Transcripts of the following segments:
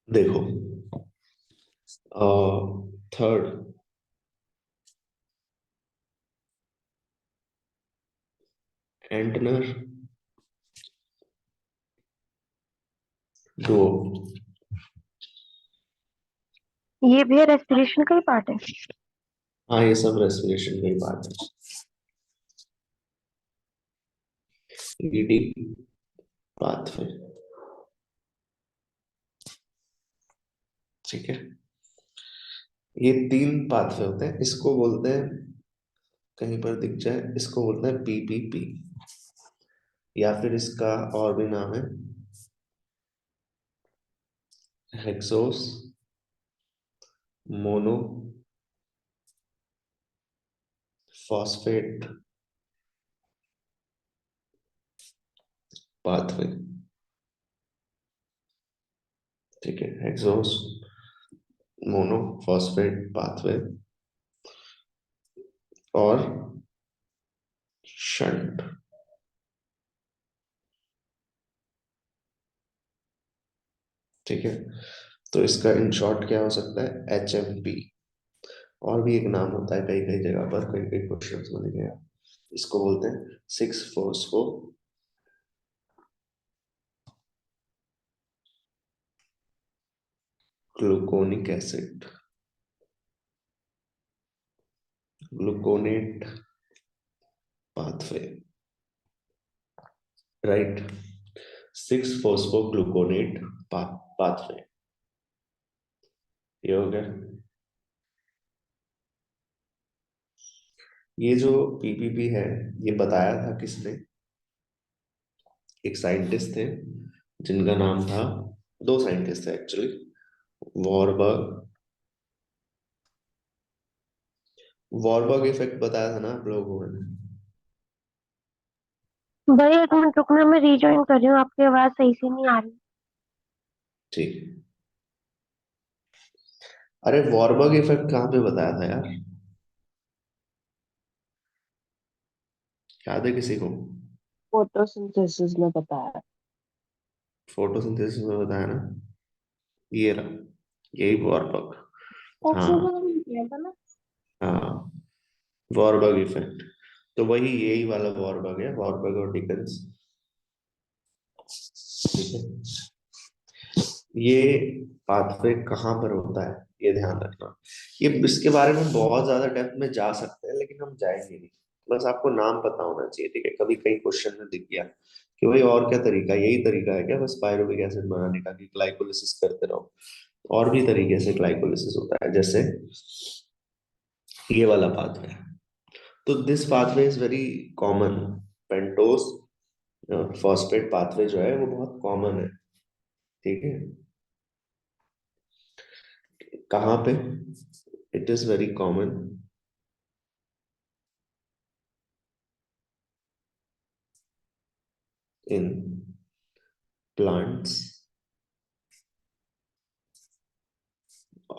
देखो, third एंटनर Duo. ये भी रेस्पिरेशन का ही पार्ट है। हाँ, ये सब रेस्पिरेशन की बात है। ED pathway. ठीक है, ये तीन पाथवे होते हैं, इसको बोलते हैं, कहीं पर दिख जाए इसको बोलते हैं पीपीपी, या फिर इसका और भी नाम है हेक्सोस मोनो फॉस्फेट पाथवे। ठीक है, हेक्सोस मोनो फॉस्फेट पाथवे और शंट। ठीक है, तो इसका इन शॉर्ट क्या हो सकता है, HMP। और भी एक नाम होता है कई कई जगह पर, कई कई क्वेश्चन में दिखेगा। इसको बोलते हैं 6 phospho gluconic acid, gluconate pathway. Right, 6 phospho gluconate pathway. ये हो गया। ये जो पीपीपी है, ये बताया था किसने, एक साइंटिस्ट थे जिनका नाम था, दो साइंटिस्ट थे एक्चुअली, वॉरबर्ग। वॉरबर्ग इफेक्ट बताया था ना आप लोगों को मैंने। भाई एक मिनट रुकना, मैं रीजॉइन कर रही हूँ, आपकी आवाज सही से नहीं आ रही। ठीक। अरे वॉरबर्ग इफेक्ट कहाँ पे बताया था यार, याद है किसी को? फोटोसिंथेसिस में बताया। फोटोसिंथेसिस में बताया ना, ये रहा, यही वॉरबर्ग। हाँ ऑक्सीजन में किया था ना। हाँ, वॉरबर्ग इफेक्ट। तो वही यही वाला वॉरबर्ग है, वॉरबर्ग और डिकन्स। ठीक है, ये पाथवे कहाँ पर होता है ये ध्यान रखना। ये इसके बारे में बहुत ज्यादा डेप्थ में जा सकते हैं, लेकिन हम जाएंगे नहीं। बस आपको नाम पता होना चाहिए। ठीक है, कभी कई क्वेश्चन में दिख गया कि भाई और क्या तरीका है, यही तरीका है क्या बस पायरुविक एसिड बनाने का, कि ग्लाइकोलिसिस करते रहो। और भी तरीके से ग्लाइकोलिसिस होता है, जैसे ये वाला पाथवे। तो this pathway is very common, pentose phosphate pathway जो है वो बहुत कॉमन है। ठीक है, कहाँ पे, it is very common in plants,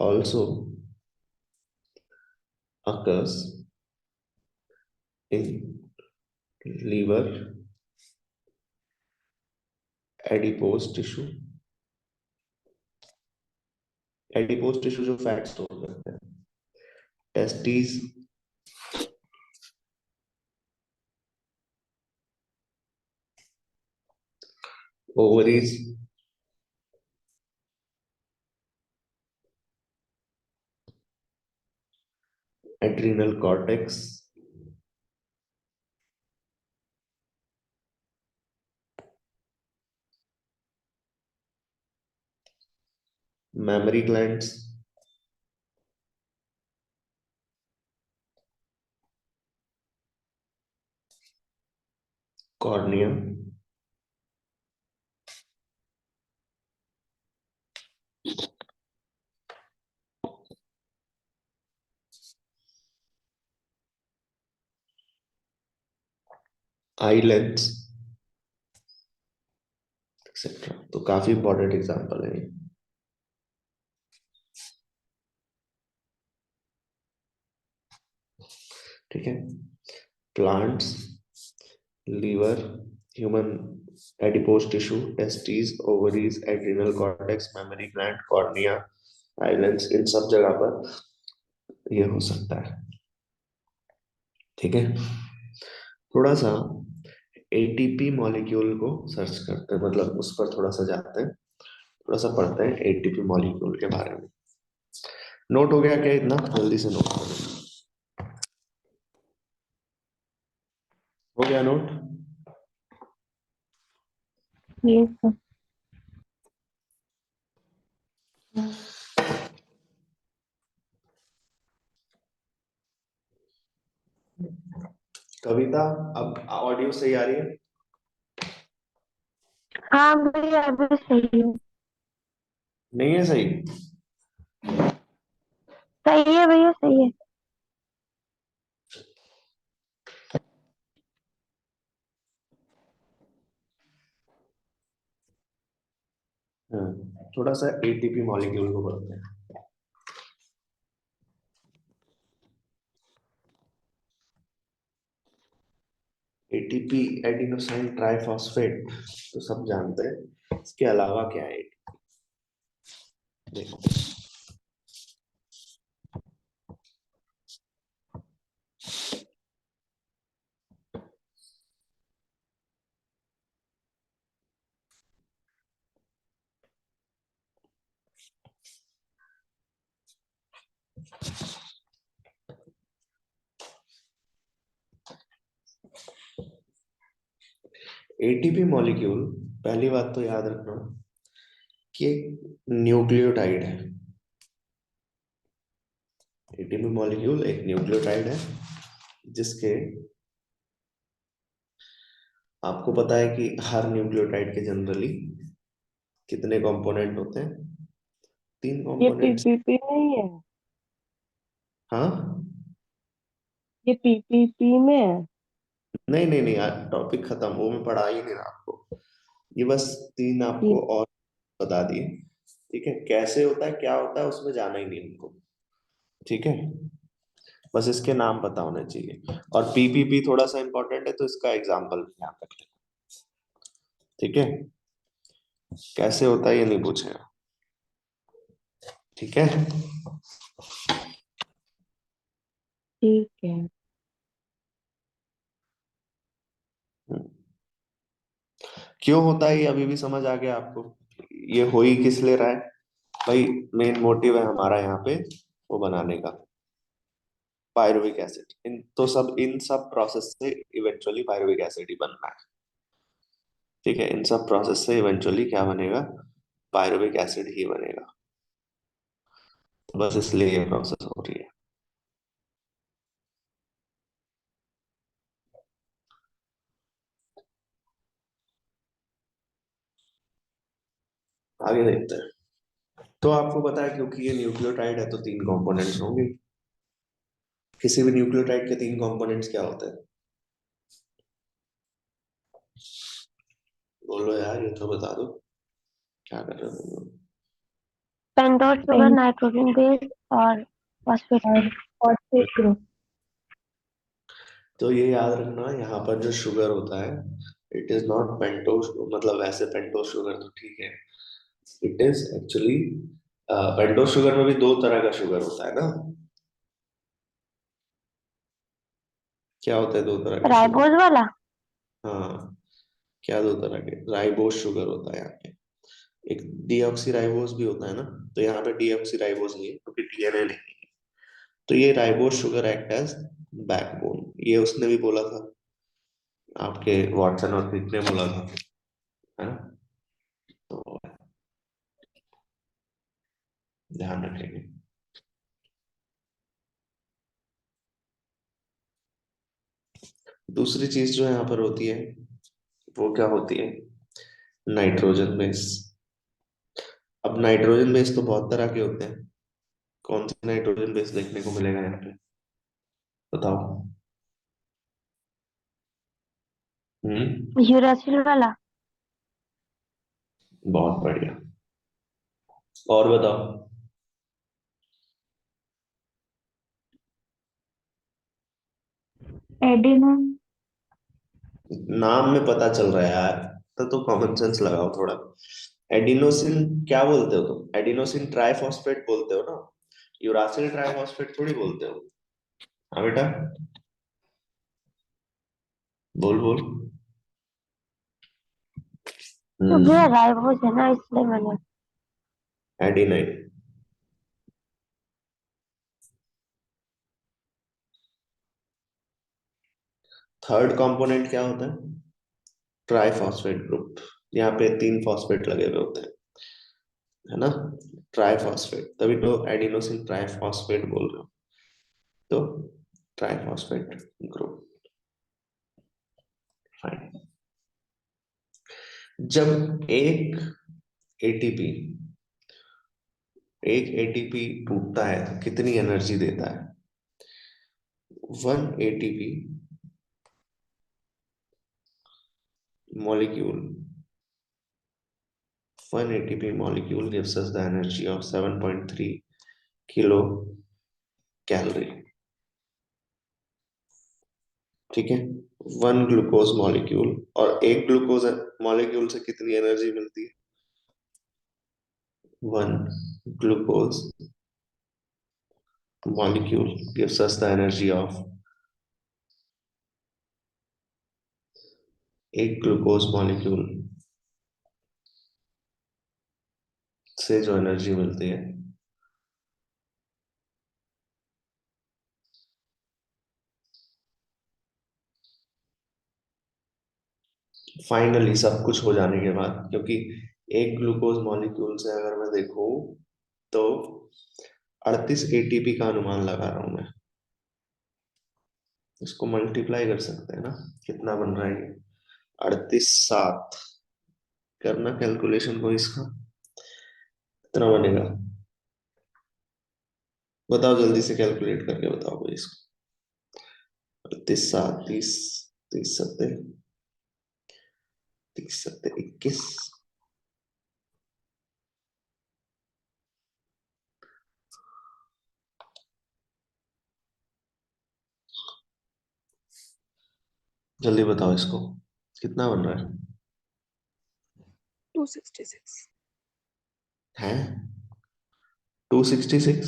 also occurs in liver, adipose tissue, adipose tissue जो फैट स्टोर करते हैं, testis, ovaries, adrenal cortex, memory glands, cornea, islets etcetera. तो काफी इंपॉर्टेंट एग्जांपल है ये। ठीक है, plants, liver, human adipose tissue, testis, ovaries, adrenal cortex, memory gland, cornea, islets, इन सब जगह पर ये हो सकता है। ठीक है, थोड़ा सा एटीपी मॉलिक्यूल को सर्च करते हैं, मतलब उस पर थोड़ा सा जाते हैं, थोड़ा सा पढ़ते हैं एटीपी मॉलिक्यूल के बारे में। नोट हो गया क्या? इतना जल्दी से नोट करो। हो गया नोट? ये सब कविता, अब ऑडियो सही आ रही है? हाँ भैया अभी सही है। नहीं है सही? सही है भैया सही है। थोड़ा सा एटीपी मॉलिक्यूल को पढ़ते हैं। एटीपी एडिनोसाइन ट्राइफॉस्फेट तो सब जानते हैं, इसके अलावा क्या है? देखो, एटीपी मॉलिक्यूल, पहली बात तो याद रखना कि एक न्यूक्लियोटाइड है। एटीपी मॉलिक्यूल एक न्यूक्लियोटाइड है, जिसके, आपको पता है कि हर न्यूक्लियोटाइड के जनरली कितने कंपोनेंट होते हैं? 3 ये कंपोनेंट्स। पीपीपी नहीं है? हाँ, ये पीपीपी में है? नहीं नहीं नहीं, टॉपिक खत्म, वो मैं पढ़ा ही नहीं रहा आपको। ये बस 3 आपको ठीक। और बता दिए। ठीक है, कैसे होता है क्या होता है उसमें जाना ही नहीं हमको। ठीक है, बस इसके नाम पता होने चाहिए। और पीपीपी थोड़ा सा इंपॉर्टेंट है, तो इसका एग्जांपल यहाँ पर। ठीक है, कैसे होता है ये नहीं पूछेगा। ठीक है, ठीक है। क्यों होता है ये अभी भी समझ आ गया आपको? ये हो ही किस ले रहा है भाई? मेन मोटिव है हमारा यहाँ पे वो बनाने का, पायरुविक एसिड। इन सब प्रोसेस से इवेंचुअली पायरुविक एसिड ही बनना है। ठीक है, इन सब प्रोसेस से इवेंचुअली क्या बनेगा? पायरुविक एसिड ही बनेगा। बस इसलिए ये प्रोसेस हो रही है। आगे देखते हैं। तो आपको पता है क्योंकि ये न्यूक्लियोटाइड है तो 3 कंपोनेंट्स होंगे। किसी भी न्यूक्लियोटाइड के 3 कंपोनेंट्स क्या होते हैं? बोलो यार, ये तो बता दो, क्या कर रहे हो तुम लोग? पेंटोस शुगर नाइट्रोजन बेस और फॉस्फेट ग्रुप। Phosphate group. तो ये याद रखना, यहाँ पर जो शुगर होता है, इट इज नॉट पेंटोस, मतलब वैसे पेंटोस शुगर तो ठीक है, it is actually, pentose sugar में भी 2 तरह का शुगर होता है ना? क्या होता है 2 तरह का शुगर? राइबोज वाला। हाँ, क्या 2 तरह के? राइबोस शुगर होता है यहाँ पे, एक डीऑक्सी राइबोस भी होता है ना। तो यहाँ पे डीऑक्सी राइबोस नहीं है क्योंकि डीएनए नहीं है। तो ये ribose sugar act as backbone, ये उसने भी बोला था, आपके वाटसन और क्रिक ने बोला था, है ना? तो ध्यान रखेंगे। दूसरी चीज जो यहाँ पर होती है वो क्या होती है? Nitrogen base. अब नाइट्रोजन बेस तो बहुत तरह के होते हैं, कौन से नाइट्रोजन बेस देखने को मिलेगा यहाँ पे? बताओ। हम्म, यूरासिल वाला। बहुत बढ़िया। और बताओ। एडिनम। नाम में पता चल रहा है यार। तो कॉमन सेंस लगाओ थोड़ा। एडिनोसिन क्या बोलते हो तुम? एडिनोसिन ट्राइफॉस्फेट बोलते हो ना? यूरासिल ट्राइफॉस्फेट थोड़ी बोलते हो। हाँ बेटा, बोल बोल। तो भैया हम्म। राइबोस है ना, इसलिए मैंने। एडिनाइन। थर्ड कंपोनेंट क्या होता है? Triphosphate group. यहाँ पे 3 फॉस्फेट लगे हुए होते हैं, है ना? ट्राइफॉस्फेट, तभी तो एडिनोसिन ट्राइफॉस्फेट बोल रहे हो। तो ट्राइफॉस्फेट ग्रुप। फाइन। जब एक एटीपी टूटता है तो कितनी एनर्जी देता है? 1 ATP molecule 1 ATP molecule gives us the energy of 7.3 kilo calorie. ठीक है। 1 ग्लूकोज मॉलिक्यूल, और एक ग्लूकोज मॉलिक्यूल से कितनी एनर्जी मिलती है? 1 glucose molecule gives us the energy of, एक ग्लूकोज मॉलिक्यूल से जो एनर्जी मिलती है। फाइनली सब कुछ हो जाने के बाद, क्योंकि एक ग्लूकोज मॉलिक्यूल से अगर मैं देखूं तो 38 एटीपी का अनुमान लगा रहा हूं मैं। इसको मल्टीप्लाई कर सकते हैं ना? कितना बन रहा है ये? 38 7। करना कैलकुलेशन को इसका, कितना बनेगा? बताओ जल्दी से, कैलकुलेट करके बताओ कोई इसको। 38 7 30, 30 7 21। जल्दी बताओ इसको, कितना बन रहा 266। है? 266?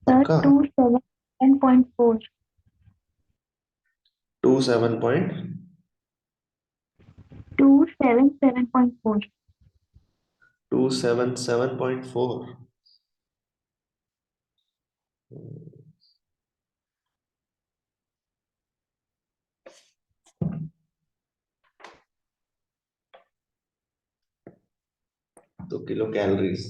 सर पक्का? 277.4। 27 पॉइंट 277.4। 277.4। तो किलो कैलोरीज।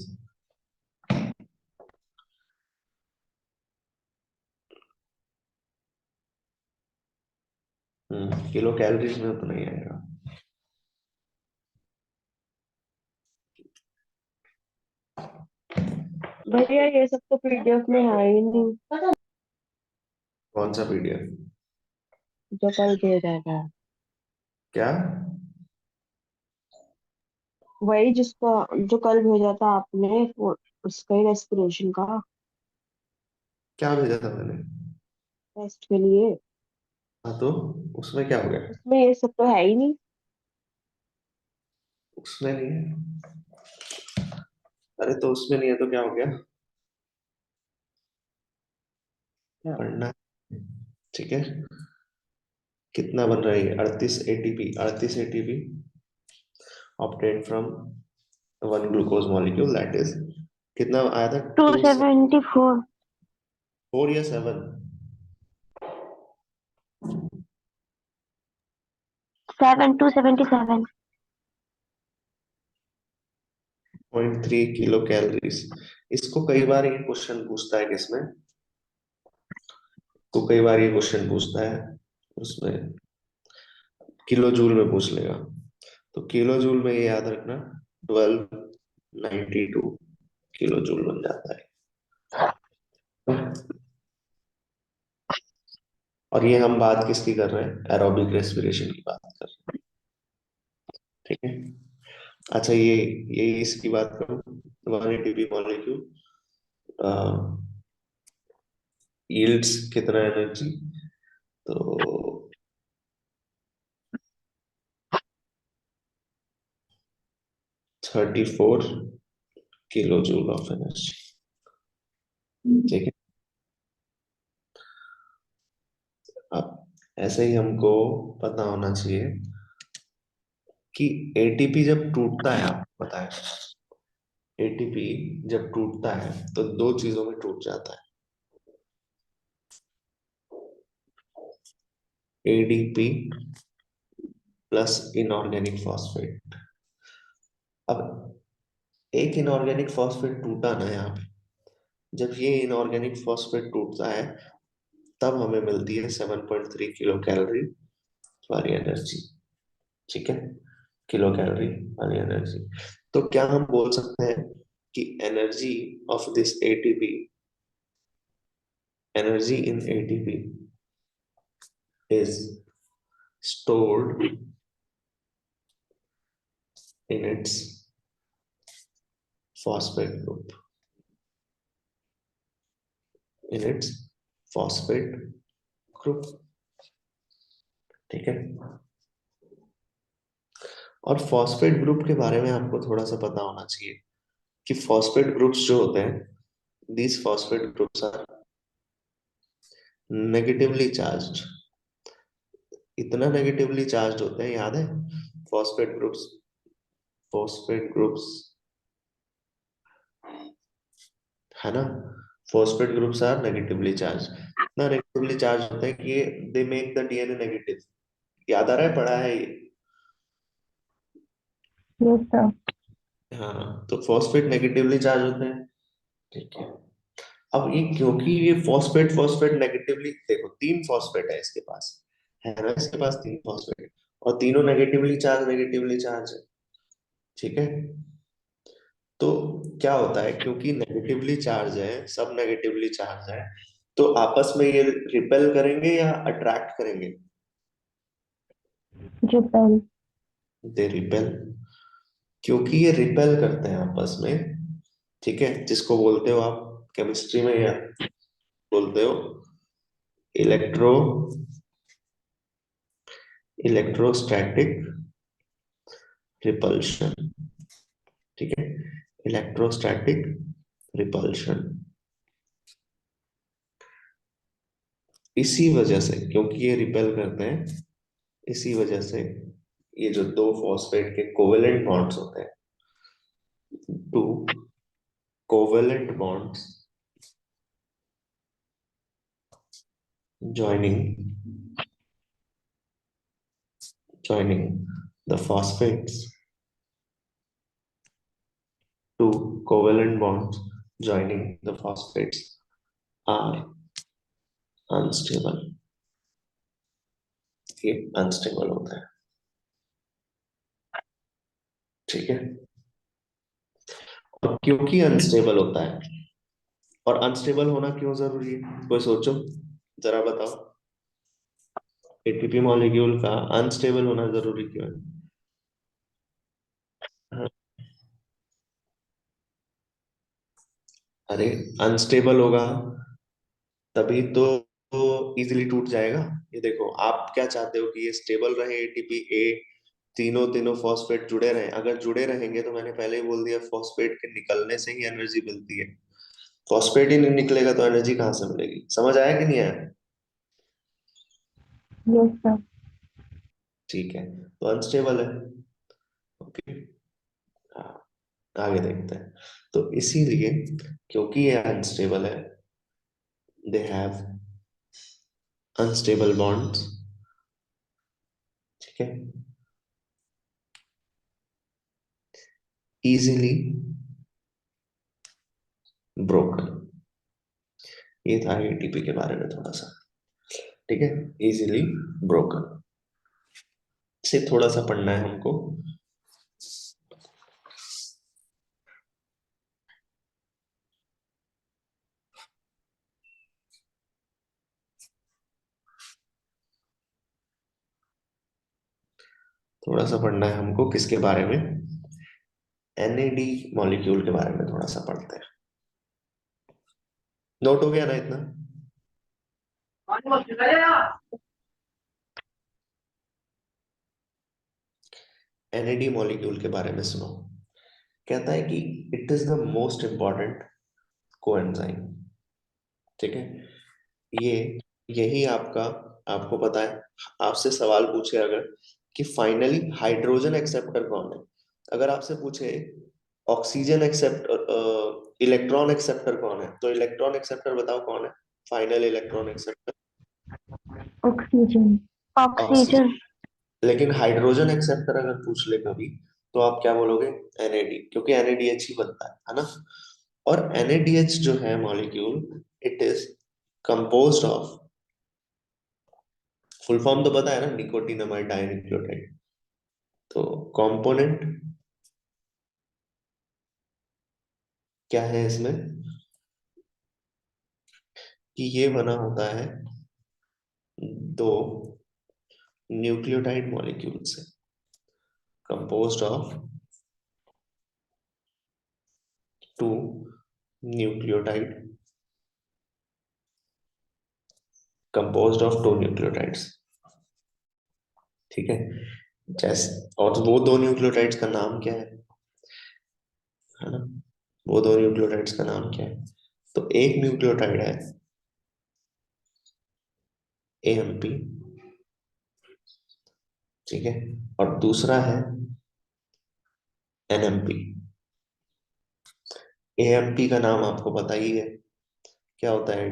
किलो कैलोरीज में उतना ही आएगा। भैया ये सब तो पीडीएफ में है ही नहीं, कौन सा पीडीएफ? जो कल भेजा था। क्या? वही जिसका, जो कल भेजा था आपने, उसका ही रेस्पिरेशन का क्या भेजा था मैंने? टेस्ट के लिए। हाँ तो उसमें क्या हो गया? उसमें ये सब तो है ही नहीं। उसमें नहीं है? अरे तो उसमें नहीं है तो क्या हो गया? हाँ। पढ़ना है। ठीक है। कितना बन रहा है? 38 ATP, 38 ATP obtain from 1 glucose molecule, that is, कितना आया था? टू टू सेवेंटी फोर 4 या 7? 277। 0.3 किलो कैलोरीज। इसको कई बार ये क्वेश्चन पूछता है किसमें, तो कई बार ये क्वेश्चन पूछता है उसमें, किलो जूल में पूछ लेगा। तो किलो जूल में ये याद रखना, 1292 किलो जूल बन जाता है। और ये हम बात किसकी कर रहे हैं? एरोबिक रेस्पिरेशन की बात कर रहे हैं। ठीक है। अच्छा, ये इसकी बात करूं, 1 एटीपी मॉलिक्यूल यील्ड्स कितना एनर्जी, तो 34 किलो जूल ऑफ एनर्जी। ठीक है। अब ऐसे ही हमको पता होना चाहिए कि एटीपी जब टूटता है, आपको पता है एटीपी जब टूटता है तो दो चीजों में टूट जाता है, एडीपी प्लस इनऑर्गेनिक फॉस्फेट। अब एक इनऑर्गेनिक फॉस्फेट टूटा ना यहाँ पे, जब ये इनऑर्गेनिक फॉस्फेट टूटता है तब हमें मिलती है 7.3 किलो कैलोरी वाली एनर्जी। ठीक है, किलो कैलोरी वाली एनर्जी। तो क्या हम बोल सकते हैं कि energy of this ATP, energy in ATP is stored in its phosphate group, in its phosphate group। ठीक है। और फॉस्फेट ग्रुप के बारे में आपको थोड़ा सा पता होना चाहिए कि फॉस्फेट ग्रुप्स जो होते हैं, these phosphate groups are negatively charged. इतना नेगेटिवली चार्ज्ड होते हैं, याद है फॉस्फेट ग्रुप्स, फॉस्फेट ग्रुप्स है ना, phosphate groups are negatively charge, इतना नेगेटिवली चार्ज होता है कि they make the DNA negative. याद आ रहा है, पढ़ा है ये। Yes sir. हाँ, तो फॉस्फेट नेगेटिवली चार्ज होते हैं। ठीक है। अब ये क्योंकि ये फॉस्फेट फॉस्फेट नेगेटिवली, देखो तीन फॉस्फेट है इसके पास, है ना, इसके पास तीन फॉस्फेट और तीनों नेगेटिवली चार्ज है। ठीक है। तो क्या होता है, क्योंकि नेगेटिवली चार्ज है, सब नेगेटिवली चार्ज है, तो आपस में ये रिपेल करेंगे या अट्रैक्ट करेंगे? रिपेल। They repel. क्योंकि ये रिपेल करते हैं आपस में, ठीक है, जिसको बोलते हो आप केमिस्ट्री में या बोलते हो इलेक्ट्रो इलेक्ट्रोस्टैटिक रिपल्शन। ठीक है, इलेक्ट्रोस्टैटिक रिपल्शन। इसी वजह से, क्योंकि ये रिपेल करते हैं, इसी वजह से ये जो दो फॉस्फेट के कोवेलेंट बॉन्ड्स होते हैं, two covalent bonds joining joining the phosphates, two covalent bonds joining the phosphates are unstable। ये अनस्टेबल होता है। ठीक है। और क्योंकि अनस्टेबल होता है, और अनस्टेबल होना क्यों जरूरी है, कोई सोचो, जरा बताओ, एटीपी मॉलिक्यूल का अनस्टेबल होना जरूरी क्यों है? हाँ, अरे अनस्टेबल होगा तभी तो इजीली टूट जाएगा। ये देखो, आप क्या चाहते हो कि ये स्टेबल रहे, एटीपी ए, तीनों तीनों फॉस्फेट जुड़े रहें। अगर जुड़े रहेंगे तो मैंने पहले ही बोल दिया, फॉस्फेट के निकलने से ही एनर्जी मिलती है। फॉस्फेट ही नहीं निकलेगा तो एनर्जी कहाँ से मिलेगी? समझ आया कि नहीं आया? Yes sir. ठीक है, तो अनस्टेबल है। ओके, आगे देखते हैं। तो इसीलिए, क्योंकि ये अनस्टेबल है, दे हैव अनस्टेबल बॉन्ड्स। ठीक है, इजीली ब्रोकन। ये था एटीपी के बारे में थोड़ा सा। ठीक है, इजीली ब्रोकन से थोड़ा सा पढ़ना है हमको। थोड़ा सा पढ़ना है हमको किसके बारे में, एनएडी मॉलिक्यूल के बारे में थोड़ा सा पढ़ते हैं। नोट हो गया ना इतना? NAD मॉलिक्यूल के बारे में सुनो। कहता है कि it is the most important coenzyme. ठीक है, ये यही आपका, आपको पता है, आपसे सवाल पूछे अगर कि फाइनली हाइड्रोजन एक्सेप्टर कौन है, अगर आपसे पूछे ऑक्सीजन एक्सेप्टर, इलेक्ट्रॉन एक्सेप्टर कौन है, तो इलेक्ट्रॉन एक्सेप्टर बताओ कौन है, final electron acceptor oxygen. Oxygen. Oxygen. लेकिन हाइड्रोजन एक्सेप्टर अगर पूछ ले कभी, तो आप क्या बोलोगे, NAD, क्योंकि NADH ही बनता है ना। और NADH जो है molecule, it is composed of, full form तो पता है ना, निकोटीनामाइड डाइन्यूक्लियोटाइड। तो कंपोनेंट क्या है इसमें, कि ये बना होता है दो न्यूक्लियोटाइड मॉलिक्यूल से, composed of two nucleotide, composed of two nucleotides. ठीक है, जैसे, और वो दो न्यूक्लियोटाइड्स का नाम क्या है ना, वो दो न्यूक्लियोटाइड्स का नाम क्या है, तो एक न्यूक्लियोटाइड है AMP। ठीक है, और दूसरा है NMP। AMP का नाम आपको पता ही है, क्या होता है,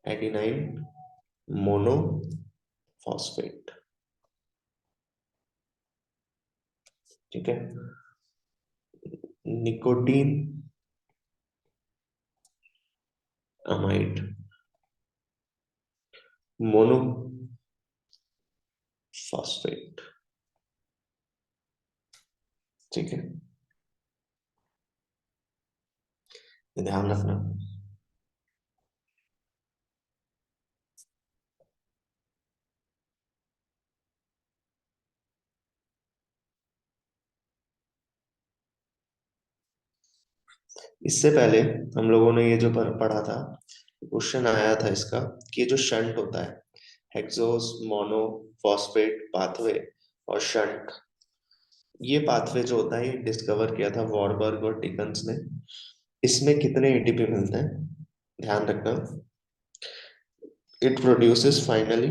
एडिनाइन मोनोफॉस्फेट। ठीक है, निकोटीन अमाइड मोनोफॉस्फेट। ठीक है, ये ध्यान रखना। इससे पहले हम लोगों ने ये जो पढ़ा था, क्वेश्चन आया था इसका, कि ये जो शंट होता है, हेक्सोस मोनो फॉस्फेट पाथवे और शंट, ये पाथवे जो होता है ये डिस्कवर किया था वॉरबर्ग और टिकन्स ने। इसमें कितने ATP मिलते हैं, ध्यान रखना, it produces finally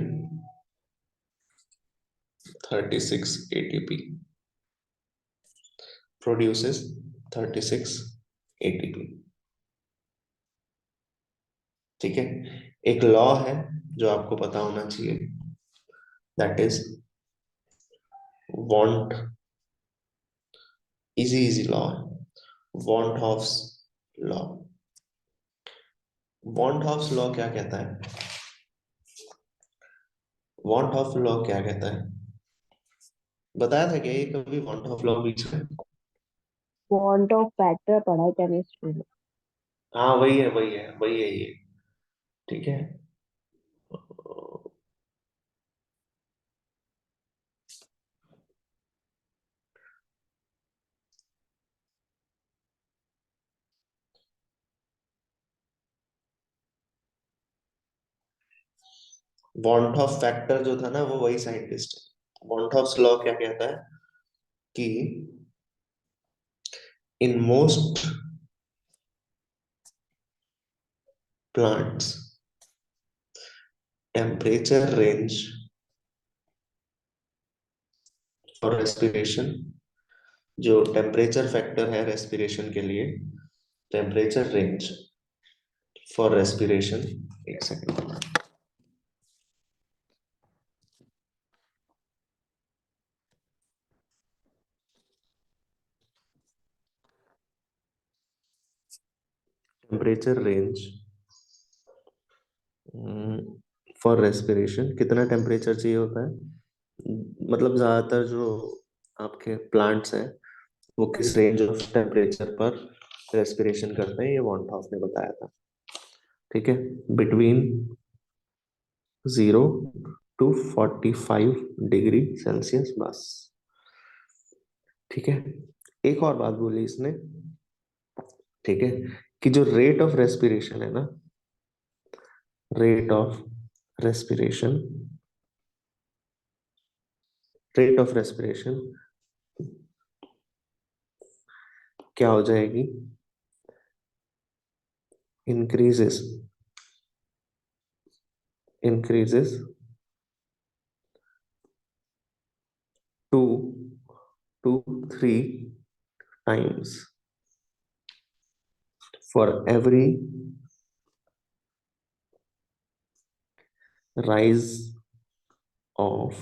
36 ATP, produces 36 ATP। ठीक है, एक लॉ है जो आपको पता होना चाहिए, that is want, easy easy law है, वांट हॉफ्स लॉ। वांट हॉफ्स लॉ क्या कहता है, वांट हॉफ लॉ क्या कहता है, बताया था क्या ये कभी, वांट हॉफ लॉ बीच में? बॉन्ड ऑफ फैक्टर पढ़ा है केमिस्ट्री में। हाँ वही है, वही है, वही है ये। ठीक है, वॉन्ट ऑफ फैक्टर जो था ना, वो वही साइंटिस्ट है। वॉन्ट ऑफ लॉ क्या कहता है कि in most plants temperature range for respiration, जो टेम्परेचर फैक्टर है रेस्पिरेशन के लिए, टेम्परेचर रेंज फॉर रेस्पिरेशन, एक second, temperature range for respiration, कितना टेम्परेचर चाहिए होता है, मतलब ज्यादातर जो आपके प्लांट्स हैं वो किस रेंज ऑफ टेम्परेचर पर रेस्पिरेशन करते हैं, ये वॉन हॉफ ने बताया था। ठीक है, बिटवीन 0 to 45 डिग्री सेल्सियस बस। ठीक है, एक और बात बोली इसने, ठीक है, कि जो रेट ऑफ रेस्पिरेशन है ना, rate of respiration, rate of respiration क्या हो जाएगी? Increases, increases 2 to 3 times for every rise of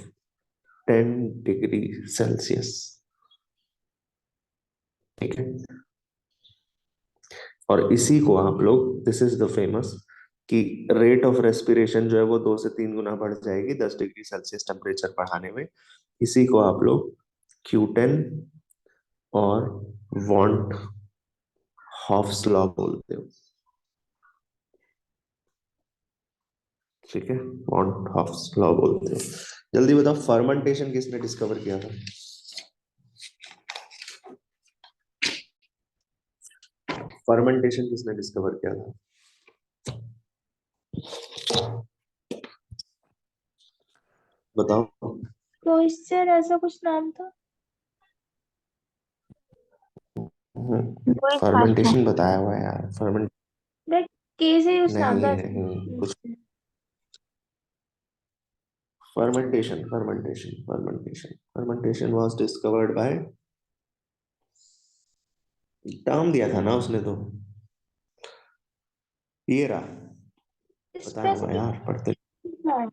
10 degree Celsius. ठीक है, और इसी को आप लोग, दिस इज द फेमस, कि रेट ऑफ रेस्पिरेशन जो है वो 2 से 3 गुना बढ़ जाएगी 10 डिग्री सेल्सियस टेम्परेचर बढ़ाने में। इसी को आप लोग Q10 और वॉन्ट हॉफ्स लॉ बोलते हो। ठीक है, वॉन्ट हॉफ्स लॉ बोलते हो। जल्दी बताओ, फर्मेंटेशन किसने डिस्कवर किया था? फर्मेंटेशन किसने डिस्कवर किया था? बताओ। क्लोइस्टर ऐसा कुछ नाम था। Lewis pasture. फर्मेंटेशन बताया हुआ है यार, फर्मेंट देख के से कुछ नाम था। नहीं, कुछ fermentation was discovered by, term दिया था ना उसने तो, ये रहा, बताया हुआ है स्पेसिफिक यार, पढ़ते था।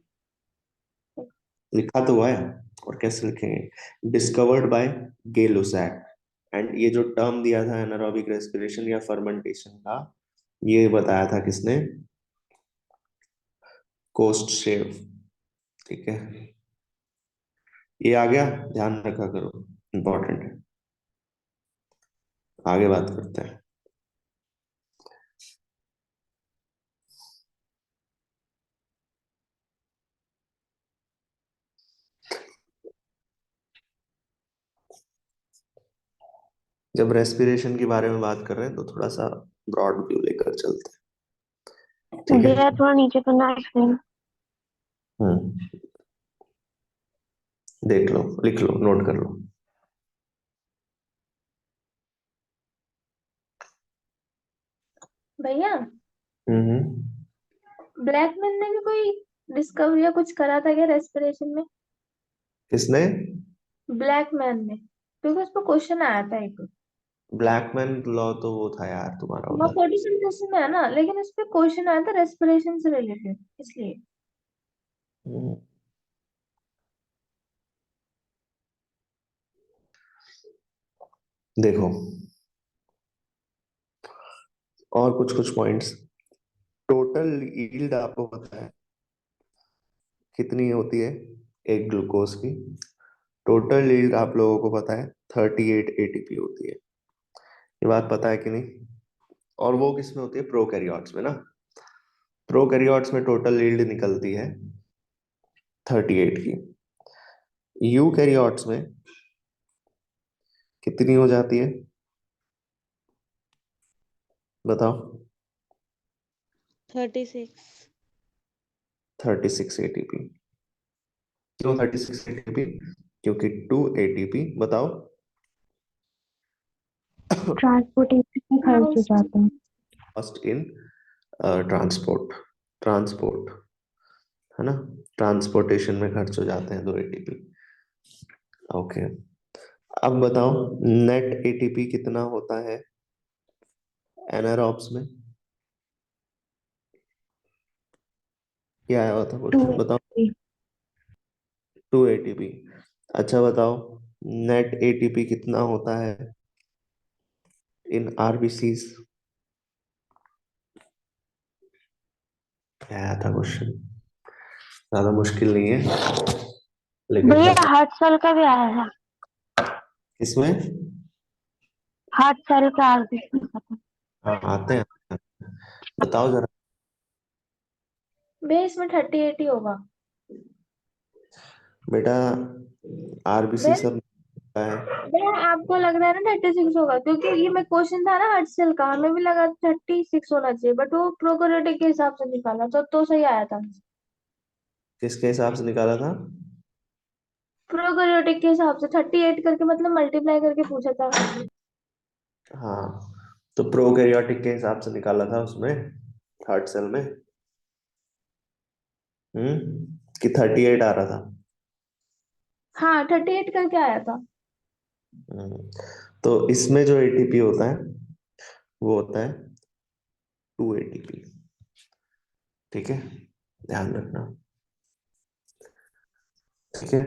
लिखा तो हुआ है, और कैसे लिखेंगे? Discovered by Gay Lussac. And ये जो टर्म दिया था एनारोबिक रेस्पिरेशन या फर्मेंटेशन का, ये बताया था किसने? कोस्ट शेव। ठीक है, ये आ गया, ध्यान रखा करो, इंपॉर्टेंट है। आगे बात करते हैं। जब रेस्पिरेशन के बारे में बात कर रहे हैं तो थोड़ा सा ब्रॉड व्यू लेकर चलते हैं। ठीक है। भैया थोड़ा नीचे करना स्क्रीन। हम्म, देख लो, लिख लो, नोट कर लो। भैया ब्लैकमैन ने भी कोई डिस्कवरी या कुछ करा था क्या रेस्पिरेशन में? किसने? ब्लैकमैन ने, क्योंकि उस पर क्वेश्चन आया था एक। ब्लैकमैन लॉ तो वो था यार तुम्हारा वो उधर। फोटोसिंथेसिस में है ना, लेकिन उस पर क्वेश्चन आया था रेस्पिरेशन से रिलेटेड, इसलिए। हम्म, देखो, और कुछ कुछ पॉइंट्स। टोटल यील्ड आपको पता है कितनी होती है एक ग्लूकोज की? टोटल यील्ड आप लोगों को पता है 38 ATP होती है। ये बात पता है कि नहीं? और वो किसमें होती है? प्रोकैरियोट्स में ना। प्रोकैरियोट्स में टोटल यील्ड निकलती है 38 की। यूकैरियोट्स में कितनी हो जाती है बताओ? 36। 36 ATP। क्यों 36 ATP? क्योंकि 2 ATP, बताओ। ट्रांसपोर्टेशन में खर्च हो जाते हैं। फर्स्ट इन ट्रांसपोर्ट, ट्रांसपोर्ट है ना, ट्रांसपोर्टेशन में खर्च हो जाते हैं 2 ATP। ओके, अब बताओ नेट ATP कितना होता है एनारोब्स में? क्या आया हुआ था टू क्वेश्चन, बताओ। 2 ATP। अच्छा बताओ, नेट ATP कितना होता है इन RBCs? क्या आया था क्वेश्चन? ज्यादा मुश्किल नहीं है, लेकिन भैया करना। हार्ट सेल का भी आया है। किसमें? हार्ट सेल का आरबीसी का था। हाँ, आते हैं, बताओ जरा। बेस में 38 ही होगा। बेटा आरबीसी देन सब है। भैया आपको लग रहा है ना 36 होगा, क्योंकि ये मैं क्वेश्चन था ना हर्ट सेल का, हमें भी लगा 36 होना चाहिए, बट वो प्रोकैरियोटिक के हिसाब से निकाला तो सही आया था। किसके हिसाब से निकाला था? प्रोकैरियोटिक के हिसाब से 38 करके, मतलब मल्टीप्लाई करके पूछा था। हाँ, तो प्रोकैरियोटिक के हिसाब से निकाला था उसमें, थर्ड सेल में। कि 38 आ रहा था। हाँ 38 करके आया था। हम्म, तो इसमें जो एटीपी होता है वो होता है 2 ATP। ठीक है, ध्यान रखना। ठीक है,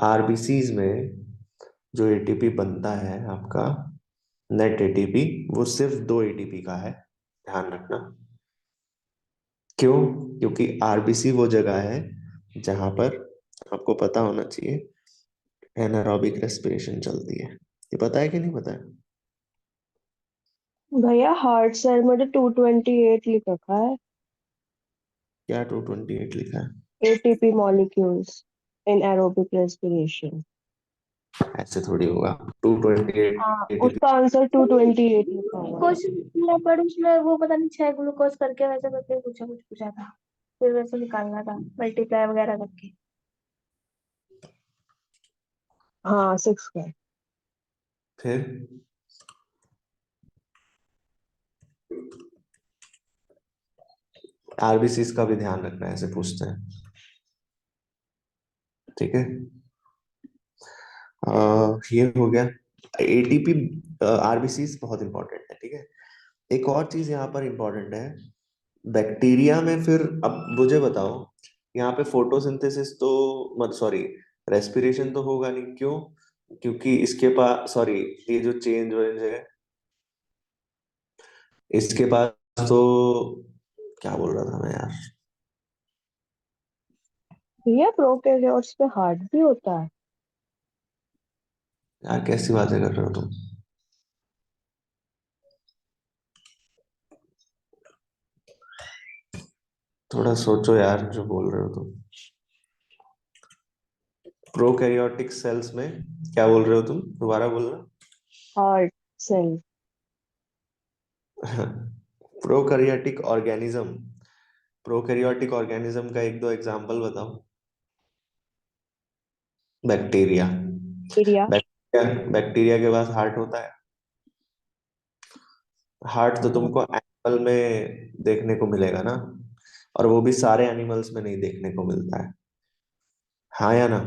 आरबीसीज में जो एटीपी बनता है आपका, नेट एटीपी, वो सिर्फ 2 ATP का है, ध्यान रखना। क्यों? क्योंकि आरबीसी वो जगह है जहां पर, आपको पता होना चाहिए, एनारोबिक रेस्पिरेशन चलती है। ये पता है कि नहीं पता है? भैया हार्ट सेल में तो 228 लिख रखा है, क्या 228 लिखा है? ATP molecules in aerobic respiration. ऐसे थोड़ी होगा। 228 हाँ, एटीपी। उसका आंसर 228 लिखा हुआ है। क्वेश्चन पर उसमें वो पता नहीं 6 ग्लूकोज करके वैसे करके कुछ पूछा था, फिर वैसे निकालना था मल्टीप्लाई वगैरह करके। हाँ 6 का। फिर आरबीसी का भी ध्यान रखना है, ऐसे पूछते हैं। ठीक है, ये हो गया एटीपी। आरबीसी बहुत इंपॉर्टेंट है। ठीक है, एक और चीज यहाँ पर इंपॉर्टेंट है, बैक्टीरिया में। फिर अब मुझे बताओ, यहाँ पे फोटोसिंथेसिस तो, मत सॉरी, रेस्पिरेशन तो होगा नहीं। क्यों? क्योंकि इसके पास, सॉरी, ये जो चेंज वेंज है, इसके पास तो, क्या बोल रहा था मैं यार? भैया प्रोकैरियोट्स पे हार्ट भी होता है। यार कैसी बातें कर रहे हो तुम? थोड़ा सोचो यार जो बोल रहे हो तुम। प्रोकैरियोटिक सेल्स में क्या बोल रहे हो तुम? दोबारा बोलना। Heart cell. Prokaryotic organism, prokaryotic organism का एक दो एग्जांपल बताओ। बैक्टीरिया। एरिया। बैक्टीरिया बैक्टीरिया के पास हार्ट होता है? हार्ट तो हाँ। तुमको एनिमल में देखने को मिलेगा ना, और वो भी सारे एनिमल्स में नहीं देखने को मिलता है। हाँ या ना?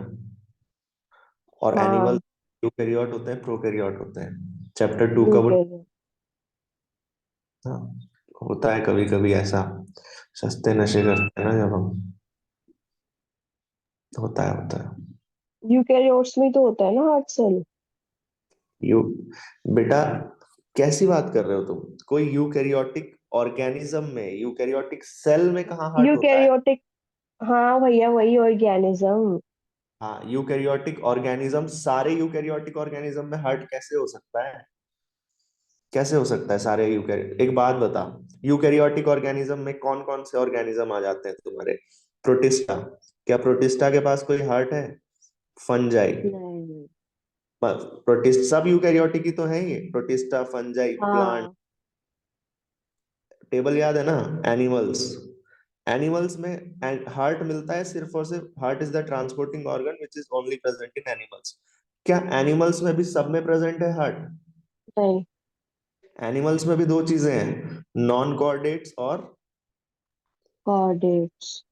और एनिमल हाँ यूकेरियोट होते हैं, प्रोकैरियोट होते हैं। चैप्टर 2 का वो। यूकेरियोट। हाँ, होता है कभी कभी ऐसा, सस्ते नशे करते हैं ना जब हम। होता है। यूकेरियोट्स में तो होता है ना हार्ट सेल। यू बेटा, कैसी बात कर रहे हो तुम? कोई यूकैरियोटिक ऑर्गेनिज्म में, यूकैरियोटिक सेल में कहाँ हार्ट होता है? यूकेरियोटिक। हाँ भैया वही ऑर्गेनिज्म। हाँ, यूकैरियोटिक ऑर्गेनिज्म, सारे यूकैरियोटिक ऑर्गेनिज्म में हार्ट कैसे हो सकता है? कैसे हो सकता है सारे यूकैरियोट? एक बात बता, यूकैरियोटिक ऑर्गेनिज्म में कौन कौन से ऑर्गेनिज्म आ जाते हैं तुम्हारे? प्रोटिस्टा। क्या प्रोटिस्टा के पास कोई हार्ट है? फंजाई। नहीं। प्रोटिस्ट सब यूकैरियोटिक ही तो है, ये प्रोटिस्टा, फंजाई, प्लांट। हाँ। टेबल याद है ना? एनिमल्स, एनिमल्स में हार्ट मिलता है सिर्फ और सिर्फ। Heart is the transporting organ which is only present in animals. क्या एनिमल्स में भी सब में प्रेजेंट है हार्ट? नहीं। एनिमल्स में भी दो चीजें हैं, नॉन कॉर्डेट्स और कॉर्डेट्स।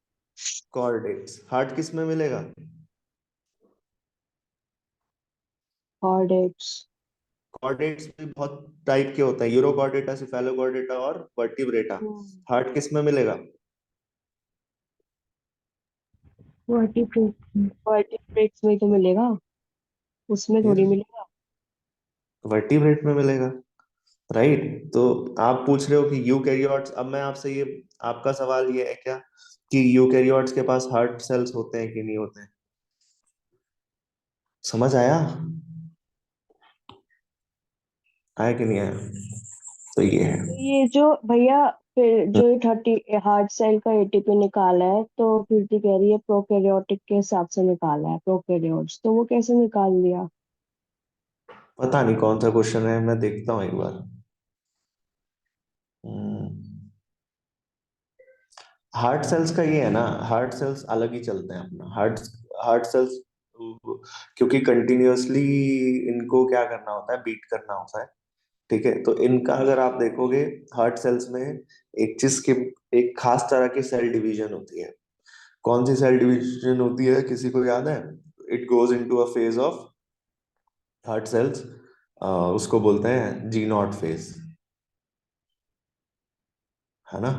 कॉर्डेट्स। हार्ट किस में मिलेगा? कॉर्डेट्स। कॉर्डेट्स भी बहुत टाइप के होते हैं, यूरोकॉर्डेटा, सिफेलोकॉर्डेटा और वर्टिब्रेटा। हार्ट किस में मिलेगा? वर्टिब्रेट। वर्टिब्रेट्स में तो मिलेगा, उसमें फिर थोड़ी मिलेगा। वर्टिब्रेट में मिलेगा, राइट। तो आप पूछ रहे हो कि यूकैरियोट्स, अब मैं आपसे ये, आपका सवाल ये है क्या कि यूकैरियोट्स के पास हार्ट सेल्स होते हैं कि नहीं होते हैं? समझ आया? आया कि नहीं आया? तो ये है। तो ये जो भैया, फिर जो 30 हार्ट सेल का एटीपी निकाला है, तो फिर तो कह रही है प्रोकैरियोटिक के हिसाब से निकाला है प्रोकैरियोट्स, तो वो कैसे निकाल लिया? पता नहीं कौन सा क्वेश्चन है, मैं देखता हूँ एक बार। हार्ट सेल्स का ये है ना, हार्ट सेल्स अलग ही चलते हैं अपना। हार्ट हार्ट सेल्स क्योंकि कंटिन्यूअसली इनको क्या करना होता है, बीट करना होता है। ठीक है, तो इनका अगर आप देखोगे, हार्ट सेल्स में एक चीज की, एक खास तरह की सेल डिवीजन होती है। कौन सी सेल डिवीजन होती है, किसी को याद है? It goes into a phase of heart cells, उसको बोलते हैं जी नॉट फेज, है ना?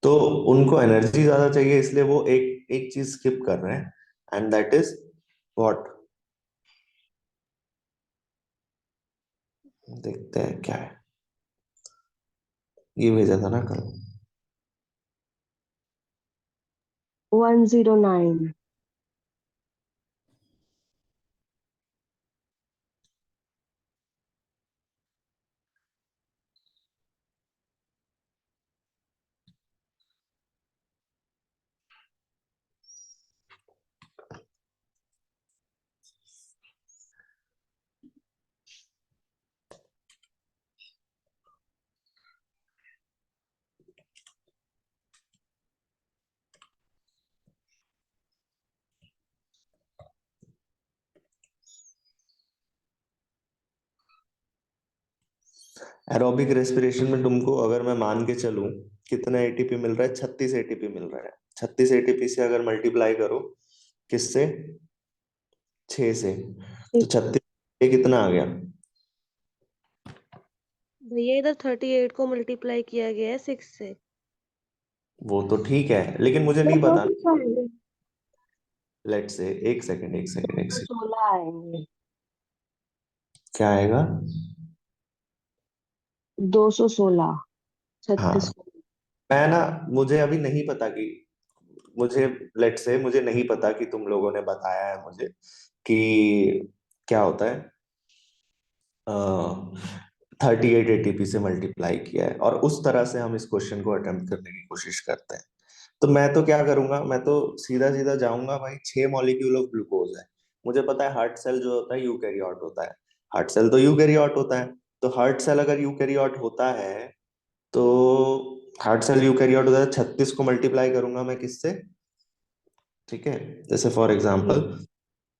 तो उनको एनर्जी ज्यादा चाहिए, इसलिए वो एक एक चीज स्किप कर रहे हैं, एंड दैट इज व्हाट। देखते हैं क्या है, ये भेजा था ना कल। 109। एरोबिक रेस्पिरेशन में तुमको अगर मैं मान के चलूं, कितना एटीपी मिल रहा है? 36 एटीपी मिल रहा है। 36 एटीपी से अगर मल्टीप्लाई करो, किससे? 6 से, तो 36 कितना आ गया? भैया इधर 38 को मल्टीप्लाई किया गया है 6 से। वो तो ठीक है, लेकिन मुझे नहीं वो पता। किस आएंगे? लेट से, एक सेकंड एक सेकंड एक सेकंड, 16 आएंगे। क्या आएगा? 216। 36 हाँ, को। मैं ना, मुझे अभी नहीं पता कि, मुझे, लेट से मुझे नहीं पता कि तुम लोगों ने बताया है मुझे कि क्या होता है, 38 एटीपी से मल्टीप्लाई किया है, और उस तरह से हम इस क्वेश्चन को अटेम्प्ट करने की कोशिश करते हैं। तो मैं तो क्या करूंगा, मैं तो सीधा सीधा जाऊंगा भाई, 6 मॉलिक्यूल ऑफ ग्लूकोज है। मुझे पता है हार्ट सेल जो होता है यूकैरियोट होता है। हार्ट सेल तो यूकैरियोट होता है। तो हार्ट सेल अगर यूकैरियोट होता है, तो हार्ट सेल यूकैरियोट होता है, 36 को मल्टीप्लाई करूंगा मैं किससे? ठीक है, जैसे फॉर एग्जाम्पल, जी।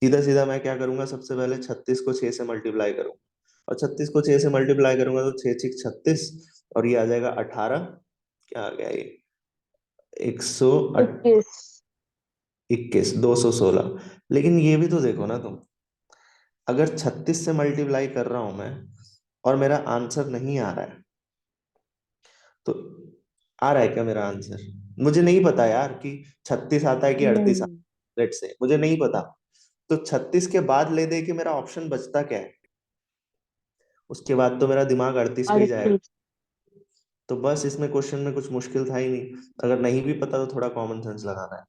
सीधा सीधा मैं क्या करूंगा, सबसे पहले 36 को 6 से मल्टीप्लाई करूंगा, और 36 को 6 से मल्टीप्लाई करूंगा तो 6 6 36, और ये आ जाएगा 18। क्या आ गया ये? 121। 21। 216। लेकिन ये भी तो देखो ना तुम, अगर 36 से मल्टीप्लाई कर रहा हूं मैं और मेरा आंसर नहीं आ रहा है, तो आ रहा है क्या मेरा आंसर? मुझे नहीं पता यार कि 36 आता है कि 38 आता नहीं। है, लेट से मुझे नहीं पता। तो 36 के बाद ले दे कि मेरा ऑप्शन बचता क्या है, उसके बाद तो मेरा दिमाग 38 पे ही जाएगा। 38। तो बस इसमें क्वेश्चन में कुछ मुश्किल था ही नहीं। अगर नहीं भी पता तो थोड़ा कॉमन सेंस लगाना है।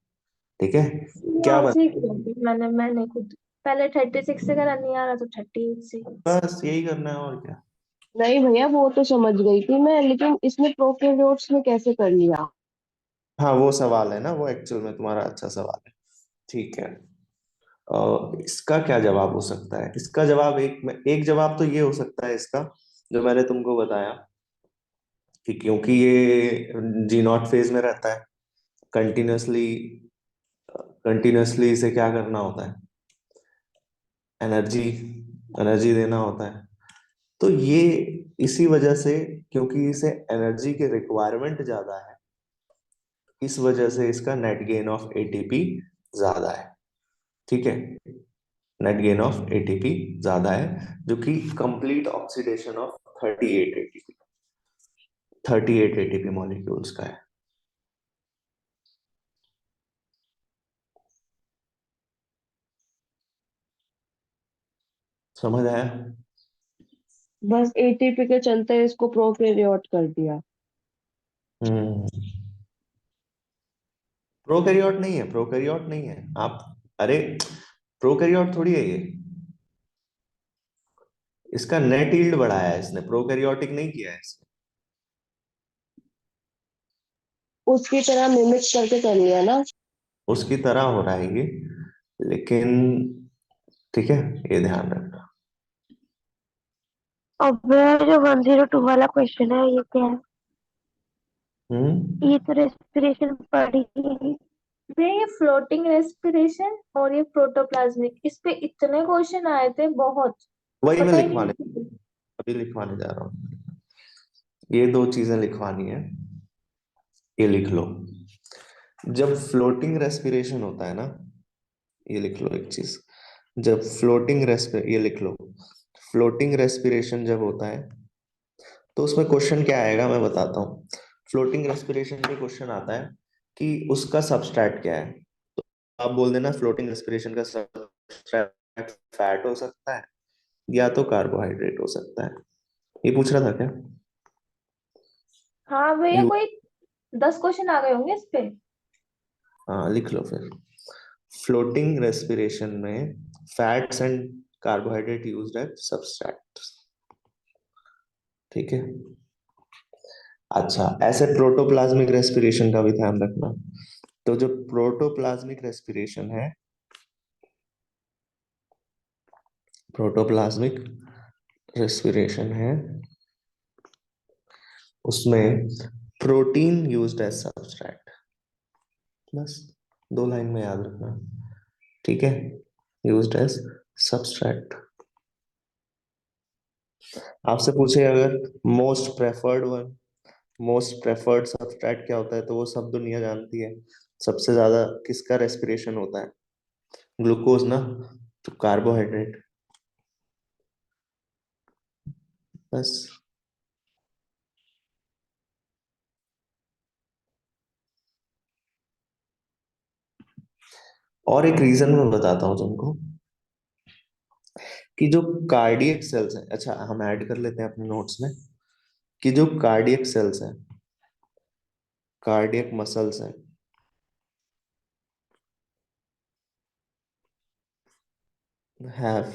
ठीक है, ये क्या बन, ऐसे ही किया थी मैंने खुद। पहले 36 से करा, नहीं आ रहा तो 38 से। बस यही करना है और क्या। नहीं भैया, वो तो समझ गई थी मैं, लेकिन इसमें प्रोकैरियोट्स में कैसे कर लिया? हाँ, वो सवाल है ना, वो एक्चुअल में तुम्हारा अच्छा सवाल है। ठीक है, इसका क्या जवाब हो सकता है? इसका जवाब एक जवाब तो ये हो सकता है इसका, जो मैंने तुमको बताया, कि क्योंकि ये जी नॉट फेज में रहता है, कंटिन्यूअसली कंटिन्यूअसली इसे क्या करना होता है, एनर्जी एनर्जी देना होता है। तो ये इसी वजह से, क्योंकि इसे एनर्जी की रिक्वायरमेंट ज्यादा है, इस वजह से इसका नेट गेन ऑफ एटीपी ज्यादा है। ठीक है, नेट गेन ऑफ एटीपी ज्यादा है, जो कि complete oxidation of 38 ATP, 38 ATP molecules का है। समझ आया? बस एटीपी के चलते इसको प्रोकैरियोट कर दिया। हम्म, प्रोकैरियोट नहीं है, प्रोकैरियोट नहीं है आप, अरे प्रोकैरियोट थोड़ी है ये। इसका नेट यील्ड बढ़ाया है इसने, प्रोकैरियोटिक नहीं किया है इसने। उसकी तरह मिमिक करके कर लिया ना। उसकी तरह हो रहा है ये, लेकिन ठीक है, ये ध्यान रखना। और भैया जो 102 वाला क्वेश्चन है ये क्या है? हम्म ये तो रेस्पिरेशन पढ़ी ही नहीं। भैया ये फ्लोटिंग रेस्पिरेशन और ये प्रोटोप्लाज्मिक, इस पे इतने क्वेश्चन आए थे बहुत, वही मैं पता ही लिखवाने, नहीं। अभी लिखवाने जा रहा हूँ। ये दो चीजें लिखवानी है, ये लिख लो। जब फ्लोटिंग रेस्पिरेशन होता है ना, ये लिख लो एक चीज, जब फ्लोटिंग रेस्पिर ये लिख लो, फ्लोटिंग रेस्पिरेशन जब होता है तो उसमें क्वेश्चन क्या आएगा मैं बताता हूँ। फ्लोटिंग रेस्पिरेशन में क्वेश्चन आता है कि उसका सबस्ट्रेट क्या है। तो आप बोल देना फ्लोटिंग रेस्पिरेशन का सबस्ट्रेट फैट हो सकता है या तो कार्बोहाइड्रेट हो सकता है। ये पूछ रहा था क्या? हाँ भैया यू कोई 10 क्वेश्चन आ गए होंगे इस पे। हाँ लिख लो फिर। फ्लोटिंग रेस्पिरेशन में fats and carbohydrate used as substrate. ठीक है। अच्छा, ऐसे प्रोटोप्लाज्मिक रेस्पिरेशन का भी ध्यान रखना। तो जो प्रोटोप्लाज्मिक रेस्पिरेशन है, प्रोटोप्लाज्मिक रेस्पिरेशन है, उसमें प्रोटीन यूज्ड एज सबस्ट्रेट। बस 2 लाइन में याद रखना। ठीक है, यूज्ड एज सबस्ट्रेट। आपसे पूछे अगर most preferred one, most preferred substrate क्या होता है, तो वो सब दुनिया जानती है। सबसे ज्यादा किसका रेस्पिरेशन होता है? ग्लूकोज ना, तो कार्बोहाइड्रेट। बस। और एक रीजन मैं बताता हूँ तुमको कि जो कार्डियक सेल्स हैं, अच्छा हम ऐड कर लेते हैं अपने नोट्स में कि जो कार्डियक सेल्स हैं, कार्डियक मसल्स हैं, have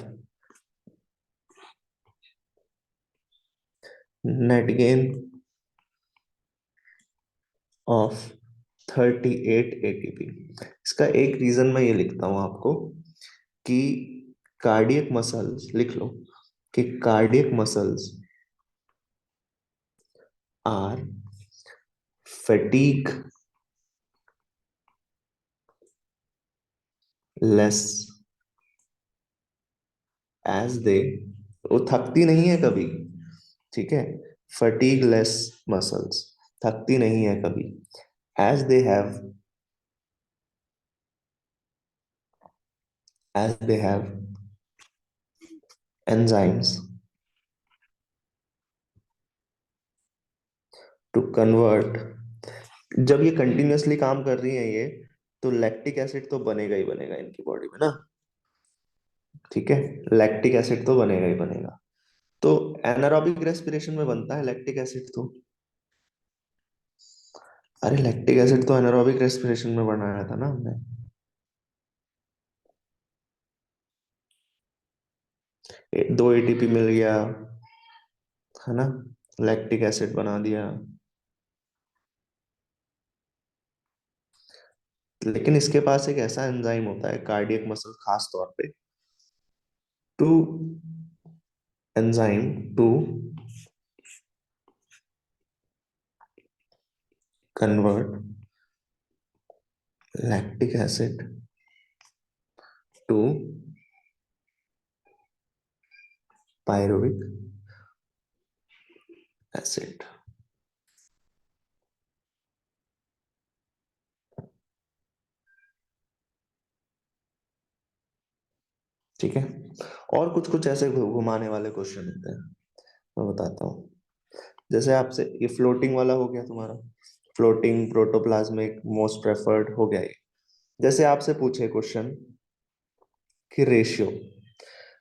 net gain of 38 ATP. इसका एक रीजन मैं ये लिखता हूं आपको कि कार्डियक मसल्स, लिख लो कि cardiac muscles are fatigueless as they, वो थकती नहीं है कभी। ठीक है, फटीग लेस मसल्स थकती नहीं है कभी, as they have, as they have enzymes to convert. जब ये कंटिन्यूअसली काम कर रही है ये, तो लैक्टिक एसिड तो बनेगा ही बनेगा इनकी बॉडी में ना। ठीक है, लैक्टिक एसिड तो बनेगा ही बनेगा। तो एनारोबिक रेस्पिरेशन में बनता है लैक्टिक एसिड तो। अरे लैक्टिक एसिड तो एनारोबिक रेस्पिरेशन में बनाया था ना हमने। 2 एटीपी मिल गया है ना, लैक्टिक एसिड बना दिया। लेकिन इसके पास एक ऐसा एंजाइम होता है कार्डियक मसल खास तौर पे, to enzyme to convert lactic acid to pyruvic acid. ठीक है, और कुछ कुछ ऐसे घुमाने वाले क्वेश्चन होते हैं, मैं बताता हूँ। जैसे आपसे ये फ्लोटिंग वाला हो गया तुम्हारा, फ्लोटिंग प्रोटोप्लाज्मिक मोस्ट प्रेफर्ड हो गया ये। जैसे आपसे पूछे क्वेश्चन कि रेशियो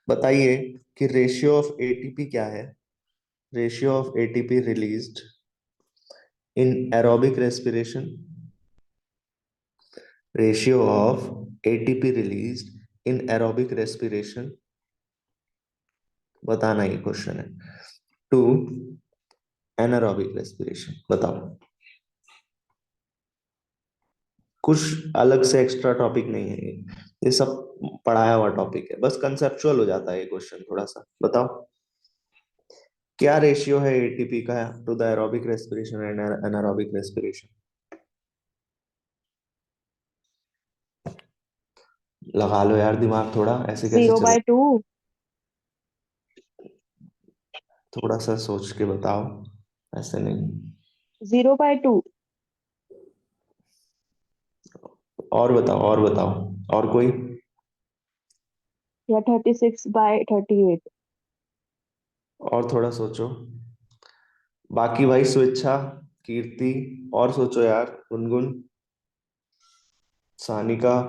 बताइए, कि रेशियो ऑफ एटीपी क्या है, ratio of ATP released in aerobic respiration, ratio of ATP released in aerobic respiration, बताना ये क्वेश्चन है, टू एनारोबिक रेस्पिरेशन। बताओ। कुछ अलग से एक्स्ट्रा टॉपिक नहीं है ये सब पढ़ाया हुआ टॉपिक है, बस कंसेप्चुअल हो जाता है ये क्वेश्चन थोड़ा सा। बताओ। क्या रेशियो है एटीपी का to the aerobic respiration and anaerobic respiration? लगा लो यार दिमाग थोड़ा, ऐसे कैसे जीरो चले? बाय टू थोड़ा सा सोच के बताओ, ऐसे नहीं। 0/2 और बताओ, और बताओ, और कोई? या 36/38। और थोड़ा सोचो। बाकी भाई स्वेच्छा, कीर्ति, और सोचो यार, गुनगुन, सानिका,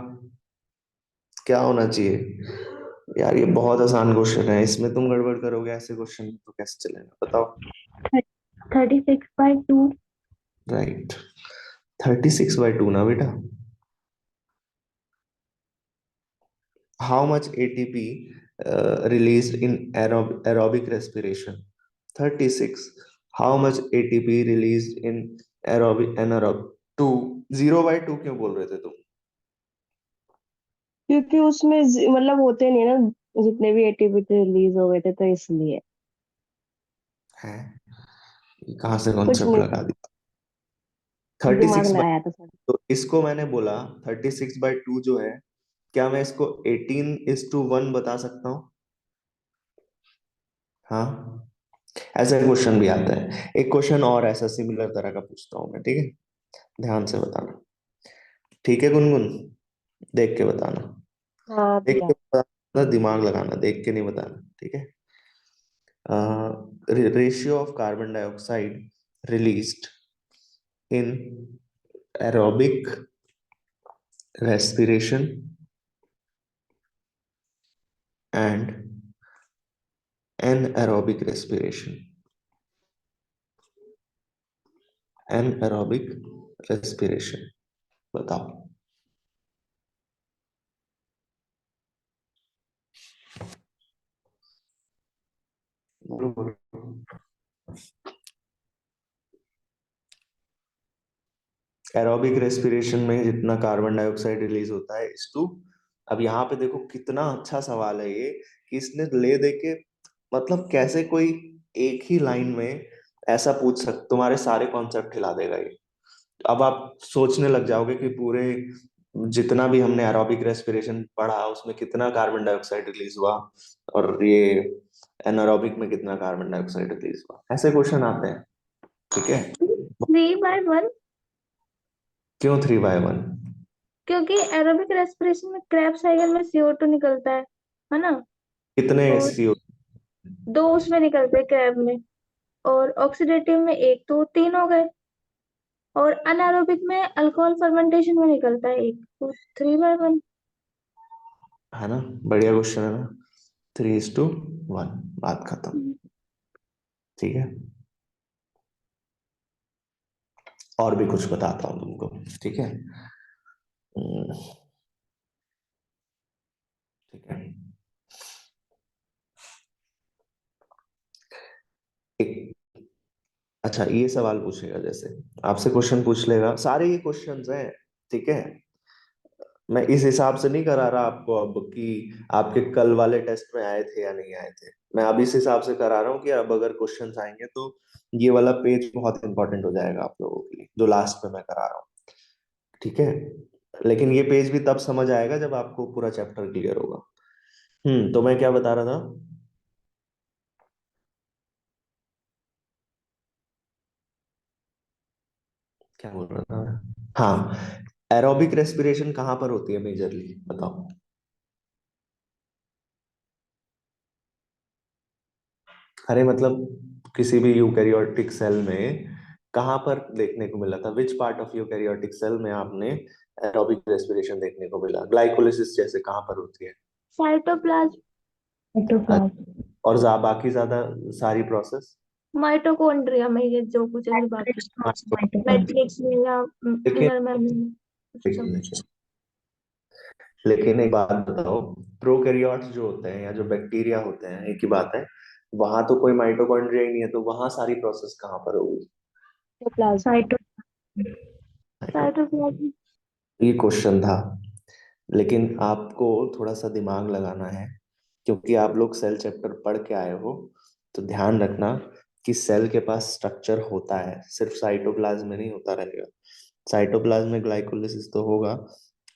क्या होना चाहिए यार? ये बहुत आसान क्वेश्चन है, इसमें तुम गड़बड़ करोगे ऐसे क्वेश्चन में तो कैसे चलेगा बताओ? 36/2। राइट, 36/2 ना बेटा। How much ATP released in aerobic respiration? 36. How much ATP released in aerobic anaerobic? 2. 0/2 क्यों बोल रहे थे तुम? क्योंकि उसमें मतलब होते नहीं है ना, जितने भी एटीपी रिलीज हो गए थे तो इसलिए। है, कहाँ से कुछ कॉन्सेप्ट नहीं, लगा दिया? थर्टी दिमाग सिक्स लगाया था सर। तो इसको मैंने बोला 36/2 जो है, क्या मैं इसको 18:1 बता सकता हूँ? हाँ, ऐसा क्वेश्चन भी आता है। एक क्वेश्चन और ऐसा सिमिलर तरह का पूछता हूँ मैं, ठीक है? ध्यान से बताना, ठीक है गुनगुन? देख के बताना, हाँ देख भैया। के बताना, दिमाग लगाना, देख के नहीं बताना, ठीक है? Ratio of carbon dioxide released in aerobic respiration and anaerobic respiration. Anaerobic respiration, बताओ। बोलो बोलो। एरोबिक रेस्पिरेशन में जितना कार्बन डाइऑक्साइड रिलीज होता है इस टू, अब यहाँ पे देखो कितना अच्छा सवाल है ये, कि इसने ले दे के, मतलब कैसे कोई एक ही लाइन में ऐसा पूछ सक, तुम्हारे सारे कॉन्सेप्ट हिला देगा ये। अब आप सोचने लग जाओगे कि पूरे जितना भी हमने एरोबिक रेस्पिरेशन पढ़ा उसमें कितना कार्बन डाइऑक्साइड रिलीज हुआ, और ये एनारोबिक में कितना कार्बन डाइऑक्साइड रिलीज हुआ, ऐसे क्वेश्चन आते हैं, ठीक है? 3/1। क्यों 3/1? क्योंकि एरोबिक रेस्पिरेशन में क्रैब साइकिल में CO2 निकलता है ना? कितने और सीओ? 2 उसमें निकलते हैं क्रैब में, और ऑक्सीडेटिव में 1, तो 3 हो गए। और अनारोबिक में अल्कोहल फर्मेंटेशन में निकलता है 1, तो 3/1। है ना, बढ़िया क्वेश्चन है ना? 3:1, बात खत्म, ठीक है? और भी कुछ बताता हूँ तुमको, ठीक है? ठीक है, एक, अच्छा ये सवाल पूछेगा, जैसे आपसे क्वेश्चन पूछ लेगा, सारे ये क्वेश्चंस हैं, ठीक है? मैं इस हिसाब से नहीं करा रहा आपको अब कि आपके कल वाले टेस्ट में आए थे या नहीं आए थे, मैं अब इस हिसाब से करा रहा हूँ कि अब अगर क्वेश्चंस आएंगे तो ये वाला पेज बहुत इंपॉर्टेंट हो जाएगा आप लोगों के लिए, जो लास्ट में मैं करा रहा हूँ, ठीक है? लेकिन ये पेज भी तब समझ आएगा जब आपको पूरा चैप्टर क्लियर होगा। तो मैं क्या बता रहा था? क्या बोल रहा था मैं? हाँ, एरोबिक रेस्पिरेशन कहाँ पर होती है मेजरली, बताओ? अरे मतलब किसी भी यूकैरियोटिक सेल में कहाँ पर देखने को मिला था, which part of eukaryotic cell में आपने एरोबिक रेस्पिरेशन देखने को मिला? ग्लाइकोलिसिस जैसे कहाँ पर होती है? Cytoplasm, cytoplasm. और बाकी ज्यादा सारी प्रोसेस? माइटोकॉन्ड्रिया में, ये जो कुछ भी बाकी, मैट्रिक्स में या लेकिन इनर मेम्ब्रेन में, कुछ सब। लेकिन लेकिन एक बात बताओ, प्रोकैरियोट्स जो होते हैं या जो बैक्टीरिया होते हैं, एक ही बात है, वहां तो कोई माइटोकॉन्ड्रिया ही नहीं है, तो वहां सारी प्रोसेस कहाँ पर होगी? प्लाज्मा। Cyto cytoplasm. ये क्वेश्चन था, लेकिन आपको थोड़ा सा दिमाग लगाना है, क्योंकि आप लोग सेल चैप्टर पढ़ के आए हो, तो ध्यान रखना कि सेल के पास स्ट्रक्चर होता है, सिर्फ साइटोप्लाज्म में नहीं होता रहेगा। साइटोप्लाज्म में ग्लाइकोलिसिस तो होगा।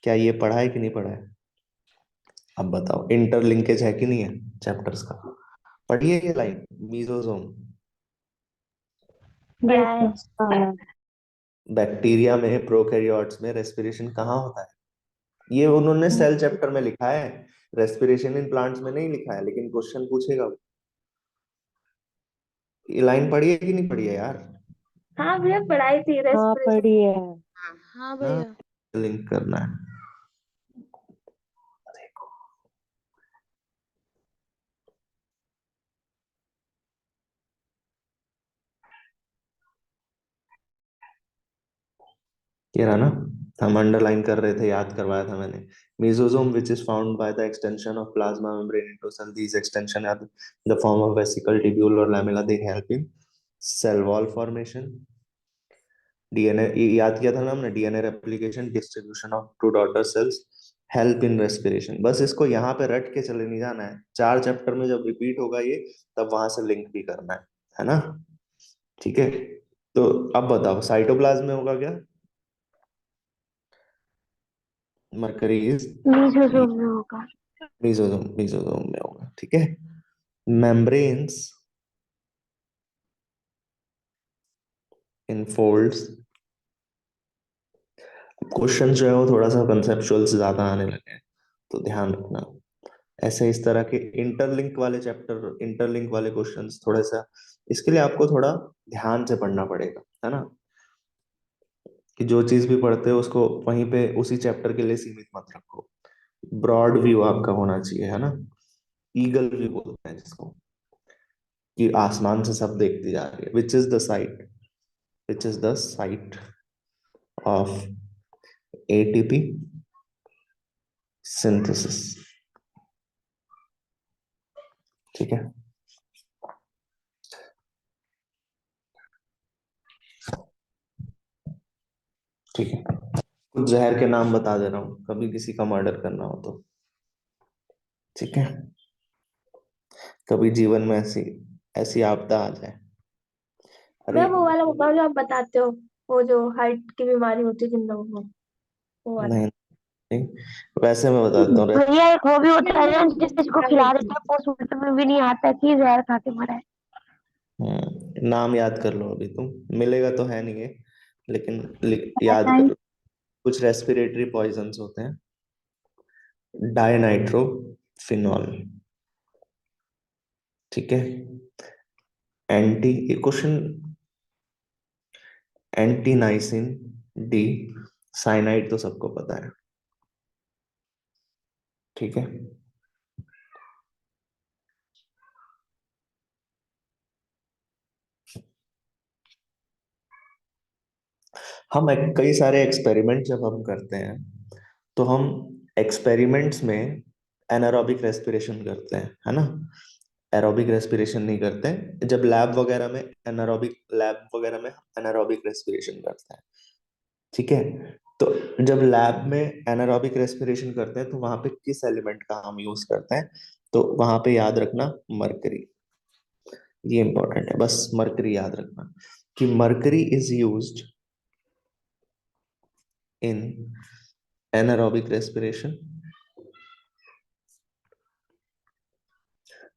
क्या ये पढ़ा है कि नहीं पढ़ा है? अब बताओ, इंटरलिंकेज है कि नहीं है चैप्टर्स का? पढ़िए ये लाइन, मीजोजोम। पढ़ा है। हाँ, बैक्टीरिया में, प्रोकैरियोट्स में रेस्पिरेशन कहाँ होता है? ये उन्होंने सेल चैप्टर में लिखा है, रेस्पिरेशन इन प्लांट्स में नहीं लिखा है, लेकिन क्वेश्चन पूछेगा वो। ये लाइन पढ़ी है कि नहीं पढ़ी है यार? हाँ भैया, पढ़ाई थी हाँ रेस्पिरेशन। पढ़ी है। हाँ हाँ, भैया। लिंक करना है। देखो, ये रहा ना, हम अंडरलाइन कर रहे थे, याद करवाया था मैंने। Mesosome which is found by the extension of plasma membrane into cell, these extension are the form of vesicle, tubule और lamella, they help in cell wall formation. DNA याद किया था ना हमने, DNA replication, distribution of two daughter cells, help in respiration. बस इसको यहाँ पे रट के चले नहीं जाना है, 4 चैप्टर में जब रिपीट होगा ये, तब वहां से लिंक भी करना है ना? ठीक है, तो अब बताओ साइटोप्लाज्म में होगा क्या? मरकरी इज मीसोसोम में होगा। मेसोसोम, मेसोसोम में होगा, ठीक है। मेम्ब्रेन्स इन फोल्ड्स। क्वेश्चन जो है वो थोड़ा सा कंसेप्चुअल से ज्यादा आने लगे हैं, तो ध्यान रखना। ऐसे इस तरह के इंटरलिंक वाले चैप्टर, इंटरलिंक वाले क्वेश्चंस थोड़ा सा, इसके लिए आपको थोड़ा ध्यान से पढ़ना पड़ेगा, है ना? कि जो चीज भी पढ़ते हो उसको वहीं पे उसी चैप्टर के लिए सीमित मत रखो। ब्रॉड व्यू आपका होना चाहिए, है ना? ईगल व्यू बोलते हैं जिसको, कि आसमान से सब देखती जा रही है। Which is the site, which is the site of ATP synthesis, ठीक है। ठीक है, कुछ जहर के नाम बता दे रहा हूँ, कभी किसी का मर्डर करना हो तो, ठीक है। कभी जीवन में ऐसी ऐसी आपदा आ जाए, अरे भैया वो वाला बताओ जो आप बताते हो, वो जो हार्ट की बीमारी होती है जिन लोगों को, वो वाला। नहीं नहीं, वैसे मैं बताता हूँ। भैया एक वो भी होता है ना मैंने जिसको खा गई खिला थी। देते हैं, पोस्टमार्टम में भी नहीं आता कि जहर खा के मरा है। नाम याद कर लो अभी तुम, मिलेगा तो है नहीं है, लेकिन याद कर लो। कुछ रेस्पिरेटरी पॉइजन्स होते हैं, डायनाइट्रो फिनॉल, ठीक है। ये क्वेश्चन, एंटीनाइसिन डी, साइनाइड तो सबको पता है, ठीक है। कई सारे एक्सपेरिमेंट जब हम करते हैं, तो हम एक्सपेरिमेंट्स में एनारोबिक रेस्पिरेशन करते हैं, है ना? एरोबिक रेस्पिरेशन नहीं करते हैं। जब लैब वगैरह में एनारोबिक रेस्पिरेशन करते हैं, ठीक है। तो जब लैब में एनारोबिक रेस्पिरेशन करते हैं, तो वहां पे किस एलिमेंट का हम यूज करते हैं? तो वहां पे याद रखना मरकरी, ये इंपॉर्टेंट है, बस मरकरी याद रखना कि mercury is used in anaerobic respiration.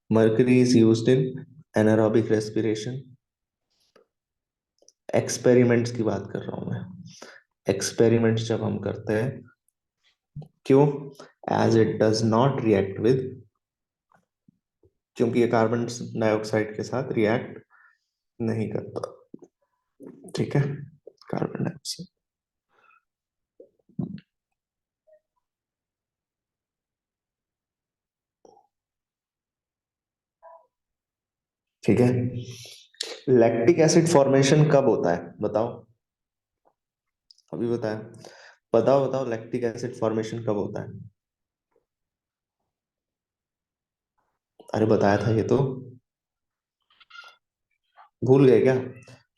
Mercury is used in anaerobic respiration. Experiments की बात कर रहा हूं मैं, एक्सपेरिमेंट्स जब हम करते हैं, क्यों? As it does not react with, क्योंकि ये कार्बन डाइऑक्साइड के साथ रिएक्ट नहीं करता, ठीक है। कार्बन डाइऑक्साइड, ठीक है। लैक्टिक एसिड फॉर्मेशन कब होता है बताओ? अभी बताया, बताओ बताओ, लैक्टिक एसिड फॉर्मेशन कब होता है? अरे बताया था ये तो, भूल गए क्या?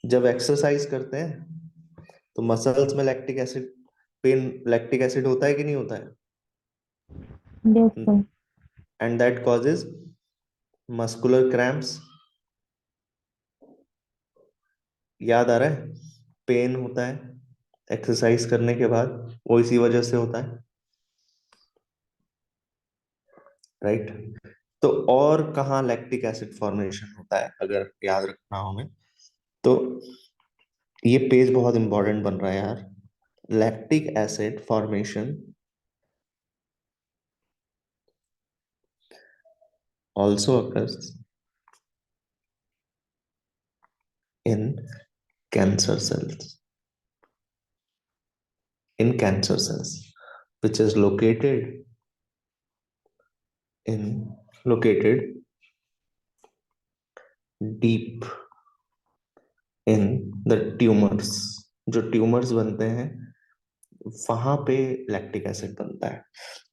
जब एक्सरसाइज करते हैं तो मसल्स में lactic acid, pain lactic acid होता है कि नहीं होता है? बिल्कुल। And that causes muscular cramps याद आ रहा है? पेन होता है एक्सरसाइज करने के बाद, वो इसी वजह से होता है, राइट? तो और कहाँ लैक्टिक एसिड फॉर्मेशन होता है अगर याद रखना हो हमें, तो ये पेज बहुत इंपॉर्टेंट बन रहा है यार। Lactic acid formation also occurs in cancer cells, in cancer cells, which is in located deep in the tumors। जो ट्यूमर्स बनते हैं वहां पे लैक्टिक एसिड बनता है।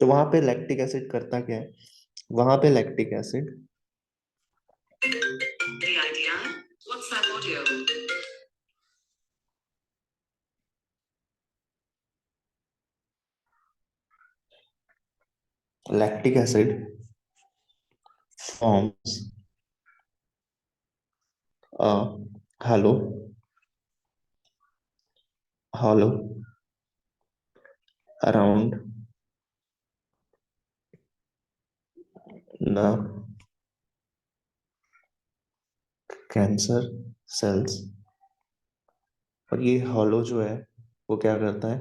तो वहां पे लैक्टिक एसिड करता क्या है, वहां पे lactic acid lactic acid forms a hollow around the cancer cells। और ये हॉलो जो है वो क्या करता है,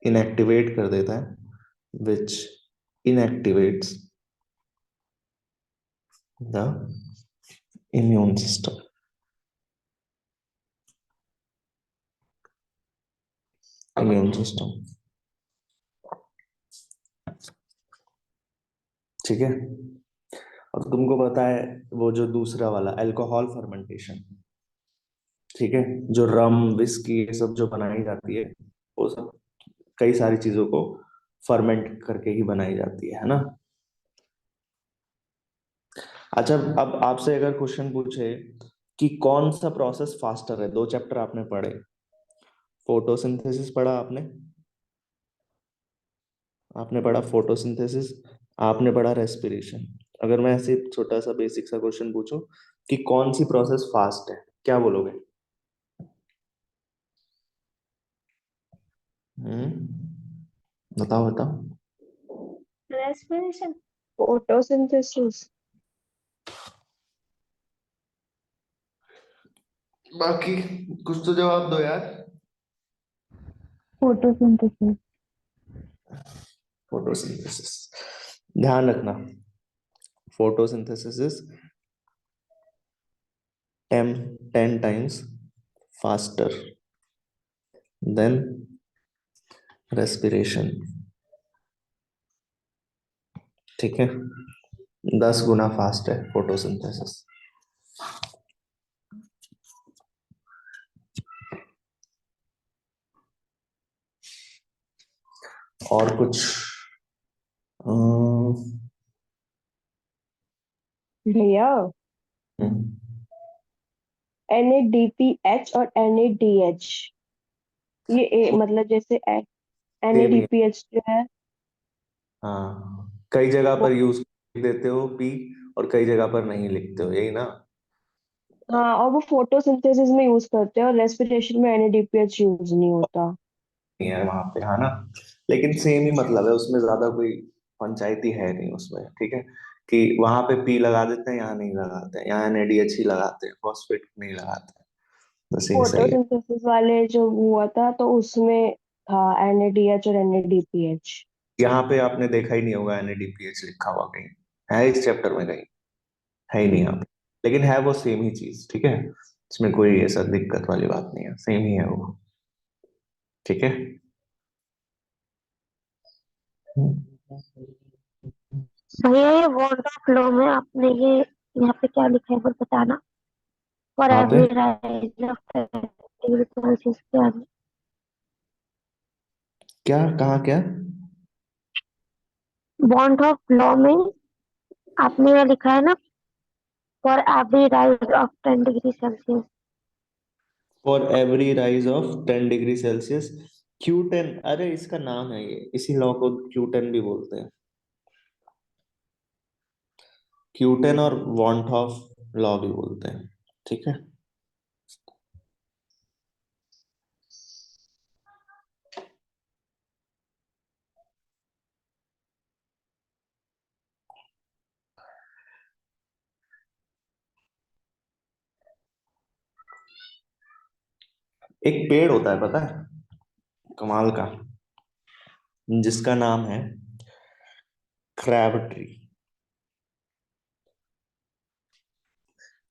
इनएक्टिवेट कर देता है, which inactivates the immune system. Immune system, ठीक है। अब तुमको पता है वो जो दूसरा वाला अल्कोहल फर्मेंटेशन, ठीक है, जो रम विस्की ये सब जो बनाई जाती है, वो सब कई सारी चीजों को फर्मेंट करके ही बनाई जाती है ना। अच्छा, अब आपसे अगर क्वेश्चन पूछे कि कौन सा प्रोसेस फास्टर है, दो चैप्टर आपने पढ़े, फोटोसिंथेसिस पढ़ा आपने, आपने पढ़ा फोटोसिंथेसिस, आपने पढ़ा रेस्पिरेशन। अगर मैं ऐसे छोटा सा बेसिक सा क्वेश्चन पूछूं कि कौन सी प्रोसेस फास्ट है, क्या बोलोगे? बताओ बताओ। रेस्पिरेशन। फोटोसिंथेसिस। बाकी कुछ तो जवाब दो यार। फोटोसिंथेसिस। फोटोसिंथेसिस, ध्यान रखना, photosynthesis is 10 times faster than respiration, ठीक है, 10 गुना फास्ट है फोटोसिंथेसिस। और कुछ भैया, NADPH और NADH, मतलब जैसे सेम ही है। NADPH जो है हाँ, कई जगह वो, पर यूज देते हो पी, और कई जगह पर नहीं लिखते हो, यही ना। हाँ, और वो फोटोसिंथेसिस में यूज करते हैं और रेस्पिरेशन में NADPH यूज नहीं होता। नहीं है वहां पे, हाँ ना, लेकिन सेम ही मतलब है, उसमें ज्यादा कोई पंचायती है नहीं उसमें, ठीक है, कि वहां पे पी लगा देते हैं, यहाँ नहीं लगाते हैं, यहाँ NADH ही लगाते हैं, फॉस्फेट नहीं लगाते हैं, बस यही सही है। फोटोसिंथेसिस वाले जो हुआ था तो उसमें था NADH और NADPH। यहाँ पे आपने देखा ही नहीं होगा NADPH लिखा हुआ कहीं, है इस चैप्टर में कहीं, है ही नहीं यहाँ पे, लेकिन है वो सेम ही चीज, ठीक है, इसमें कोई ऐसा दिक्कत वाली बात नहीं है, सेम ही है वो, ठीक है। भैया ये वर्ड ऑफ लॉ में आपने ये यहाँ पे क्या लिखा है वो बताना। फॉर वहां पे एवरी राइज ऑफ सेल्सियस के आगे क्या कहा, क्या? बॉन्ड ऑफ लॉ में आपने ये लिखा है ना, for every rise of 10 degree Celsius. For every rise of 10 degree Celsius, क्यूटेन, अरे इसका नाम है ये, इसी लॉ को क्यूटेन भी बोलते हैं, क्यूटेन और वॉन्ट ऑफ लॉ भी बोलते हैं, ठीक है। एक पेड़ होता है पता है, कमाल का, जिसका नाम है crab tree.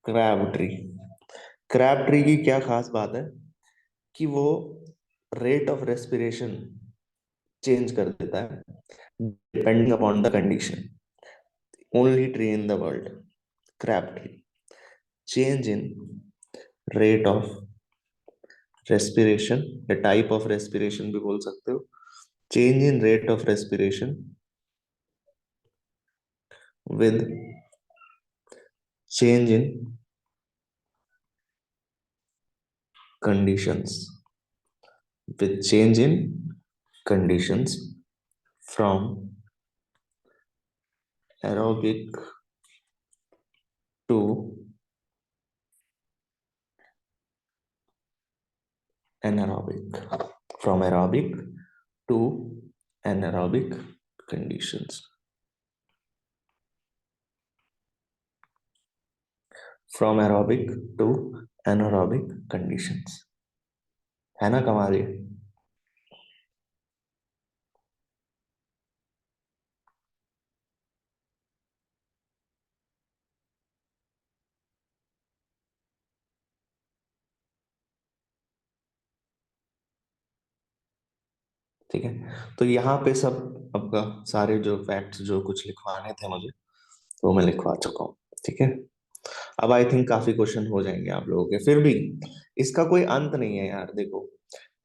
Crab tree. Crab tree की क्या खास बात है कि वो रेट ऑफ रेस्पिरेशन चेंज कर देता है depending upon the condition. Only tree in the world, crab tree, change in rate of respiration या टाइप ऑफ रेस्पिरेशन भी बोल सकते हो, change in rate of respiration with change in conditions, with change in conditions from aerobic to anaerobic, from aerobic to anaerobic conditions, from aerobic to anaerobic conditions। है ना कमाल ये। ठीक है, तो यहाँ पे सब आपका सारे जो फैक्ट्स जो कुछ लिखवाने थे मुझे वो मैं लिखवा चुका हूँ। ठीक है, अब आई थिंक काफी क्वेश्चन हो जाएंगे आप लोगों के, फिर भी इसका कोई अंत नहीं है यार, देखो।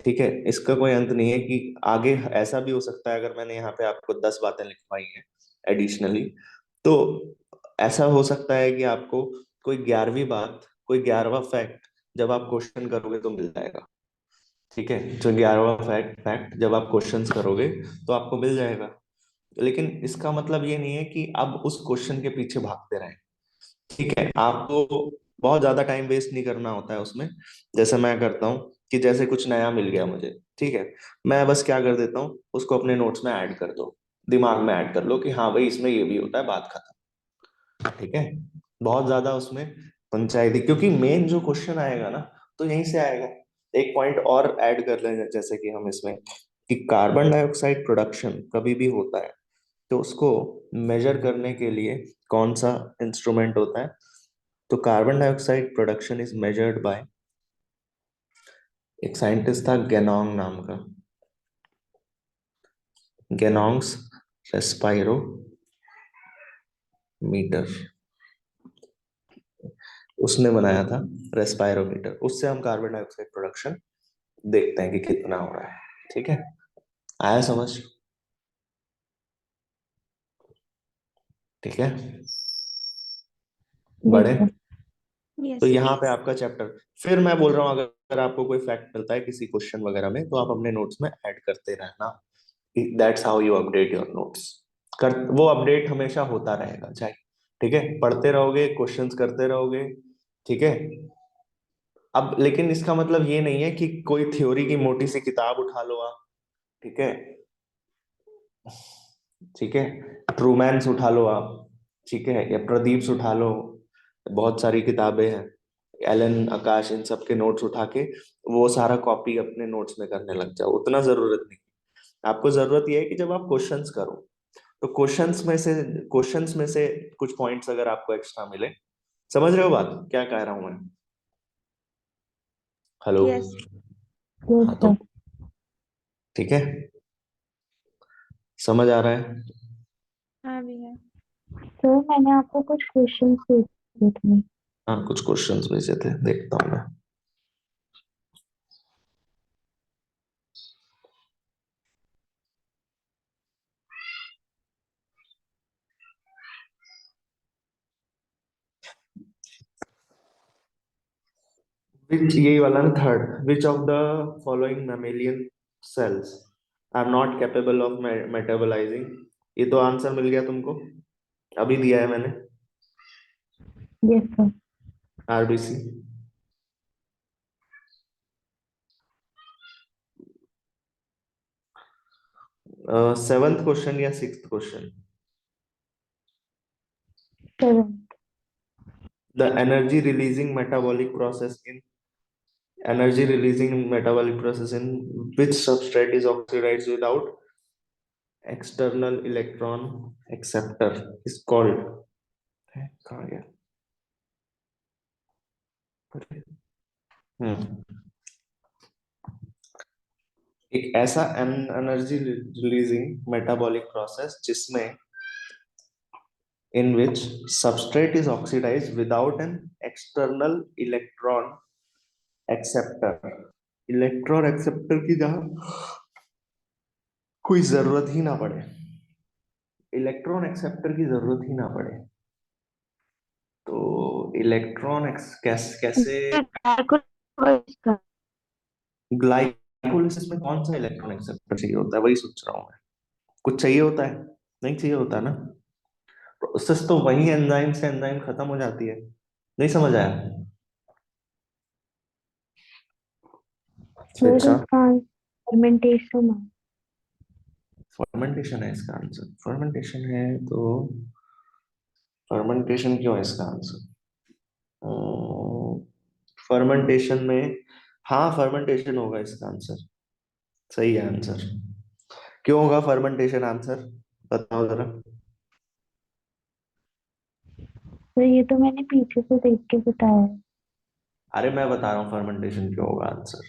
ठीक है, इसका कोई अंत नहीं है कि आगे ऐसा भी हो सकता है, अगर मैंने यहाँ पे आपको 10 बातें लिखवाई हैं एडिशनली, तो ऐसा हो सकता है कि आपको कोई 11वीं बात, कोई 11वां फैक्ट जब आप क्वेश्चन करोगे तो मिल जाएगा। ठीक है, जो 11वां फैक्ट फैक्ट जब आप क्वेश्चंस करोगे तो आपको मिल जाएगा। लेकिन इसका मतलब ये नहीं है कि अब उस क्वेश्चन के पीछे भागते रहें। ठीक है, आपको बहुत ज्यादा टाइम वेस्ट नहीं करना होता है उसमें। जैसे मैं करता हूँ कि जैसे कुछ नया मिल गया मुझे, ठीक है, मैं बस क्या कर देता हूँ, उसको अपने नोट्स में ऐड कर दो, दिमाग में ऐड कर लो कि हाँ भाई इसमें ये भी होता है, बात खत्म। ठीक है, बहुत ज्यादा उसमें पंचायती, क्योंकि मेन जो क्वेश्चन आएगा ना तो यहीं से आएगा। एक पॉइंट और ऐड कर लें, जैसे कि हम इसमें कि कार्बन डाइऑक्साइड प्रोडक्शन कभी भी होता है तो उसको मेजर करने के लिए कौन सा इंस्ट्रूमेंट होता है, तो carbon dioxide production is measured by, एक साइंटिस्ट था गेनोंग नाम का, गेनोंग्स रेस्पायरोमीटर, उसने बनाया था रेस्पायरोमीटर। उससे हम कार्बन डाइऑक्साइड प्रोडक्शन देखते हैं कि कितना हो रहा है। ठीक है, आया समझ। ठीक है, यस बड़े। सर। तो यस। यहाँ पे आपका चैप्टर, फिर मैं बोल रहा हूँ अगर आपको कोई फैक्ट मिलता है किसी क्वेश्चन वगैरह में तो आप अपने नोट्स में ऐड करते रहना। That's how you update your notes. कर वो अपडेट हमेशा होता रहेगा चाहे। ठीक है, पढ़ते रहोगे, क्वेश्चंस करते रहोगे। ठीक है, अब लेकिन इसका मतलब ये नहीं है कि कोई थ्योरी की मोटी सी किताब उठा लो आप। ठीक है, ठीक है, ट्रूमैन्स उठा लो आप, ठीक है, या प्रदीप्स उठा लो, बहुत सारी किताबें हैं, एलन, आकाश, इन सब के नोट्स उठा के वो सारा कॉपी अपने नोट्स में करने लग जाओ, उतना जरूरत नहीं। आपको जरूरत यह है कि जब आप क्वेश्चंस करो तो क्वेश्चंस में से कुछ पॉइंट्स अगर आपको एक्स्ट्रा मिले, समझ रहे हो बात क्या कह रहा हूं मैं? हेलो। यस। यस हाँ तो सर। ठीक है, समझ आ रहा है। हाँ भैया। सर मैंने आपको कुछ क्वेश्चन पूछे थे। हाँ, कुछ क्वेश्चंस भेजे थे, देखता हूँ मैं। विच, यही वाला ना, third, which of the following mammalian cells are not capable of metabolising. ये तो आंसर मिल गया तुमको, अभी दिया है मैंने, yes sir. RBC. Seventh question या sixth question, seven. The energy releasing metabolic process in Energy releasing metabolic process in which substrate is oxidized without external electron acceptor is called, कहाँ गया? हम्म एक ऐसा एनर्जी रिलीजिंग मेटाबॉलिक प्रोसेस जिसमें in which substrate is oxidized without an external electron acceptor. Electron acceptor की जहां कोई जरूरत ही ना पड़े, इलेक्ट्रॉन एक्सेप्टर की जरूरत ही ना पड़े। तो इलेक्ट्रॉन कैसे ग्लाइकोलाइसिस का ग्लाइकोलिसिस में कौन सा इलेक्ट्रॉन एक्सेप्टर चाहिए होता है, वही सोच रहा हूँ मैं। कुछ चाहिए होता है? नहीं चाहिए होता ना। प्रोसेस तो वही एंजाइम से एंजाइम खत्म हो जाती है। नहीं समझ आया? फिर अच्छा, इसका फर्मेंटेशन है। फर्मेंटेशन है इसका आंसर। फर्मेंटेशन है तो फर्मेंटेशन क्यों है इसका आंसर? फर्मेंटेशन में, हाँ फर्मेंटेशन होगा इसका आंसर। सही है आंसर। क्यों होगा फर्मेंटेशन आंसर, बताओ जरा। तो ये तो मैंने पीछे से देख के बताया है। अरे मैं बता रहा हूँ फर्मेंटेशन क्यों होगा आंसर।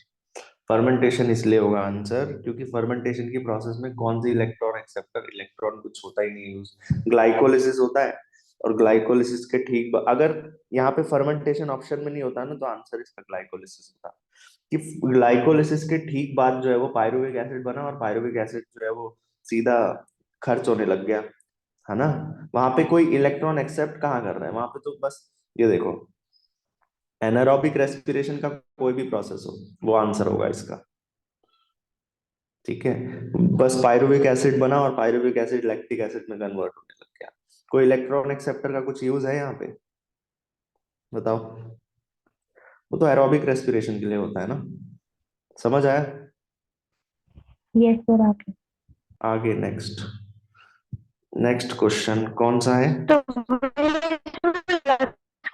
फर्मेंटेशन इसलिए होगा आंसर क्योंकि फर्मेंटेशन की प्रोसेस में कौन सी इलेक्ट्रॉन एक्सेप्टर, इलेक्ट्रॉन कुछ होता ही नहीं यूज, ग्लाइकोलिसिस होता है। और ग्लाइकोलिसिस के ठीक अगर यहाँ पे फर्मेंटेशन ऑप्शन में नहीं होता ना तो आंसर इसका ग्लाइकोलिसिस होता। कि ग्लाइकोलिसिस के ठीक बाद जो है वो पायरुविक एसिड बना और पायरुविक एसिड जो है वो सीधा खर्च होने लग गया, है ना। वहां पे कोई इलेक्ट्रॉन एक्सेप्ट कहाँ कर रहा है, वहां पे तो बस ये देखो, एनारोबिक रेस्पिरेशन का कोई भी प्रोसेस हो वो आंसर होगा इसका। ठीक है, बस पायरुविक एसिड बना और पायरुविक एसिड लैक्टिक एसिड में कन्वर्ट होने लग गया। कोई इलेक्ट्रॉन एक्सेप्टर का कुछ यूज है यहाँ पे, बताओ। वो तो एरोबिक रेस्पिरेशन के लिए होता है ना। समझ आया? यस सर आपके। आगे नेक्स्ट, नेक्स्ट क्वेश्चन कौन सा है? तो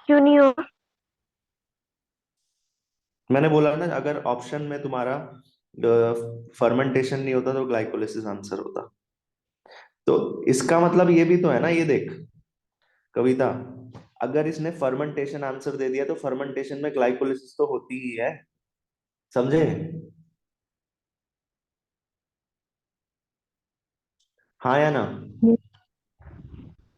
क्यों नहीं हो? मैंने बोला ना अगर ऑप्शन में तुम्हारा फर्मेंटेशन नहीं होता तो ग्लाइकोलिसिस आंसर होता। तो इसका मतलब ये भी तो है ना, ये देख कविता, अगर इसने फर्मेंटेशन आंसर दे दिया तो फर्मेंटेशन में ग्लाइकोलिसिस तो होती ही है, समझे? हाँ या ना?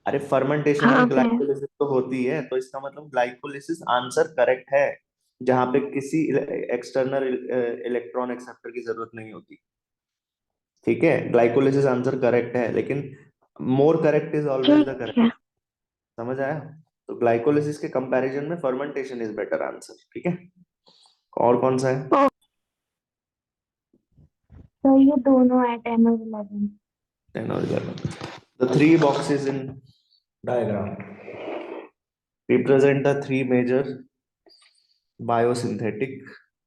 अरे फर्मेंटेशन हाँ में मैं ग्लाइकोलिसिस तो होती है, तो इसका मतलब ग्लाइकोलिसिस आंसर करेक्ट है, जहां पे किसी एक्सटर्नल इलेक्ट्रॉन एक्सेप्टर की जरूरत नहीं होती। ठीक है, ग्लाइकोलिसिस आंसर करेक्ट है, लेकिन more correct is always the ठीक करेक्ट। है। समझ आया? तो ग्लाइकोलिसिस के कंपैरिजन में फर्मेंटेशन इज बेटर आंसर। ठीक है, और कौन सा है? तो ये दोनों है 10 और 11। 10 और 11। The three boxes in diagram represent the three major biosynthetic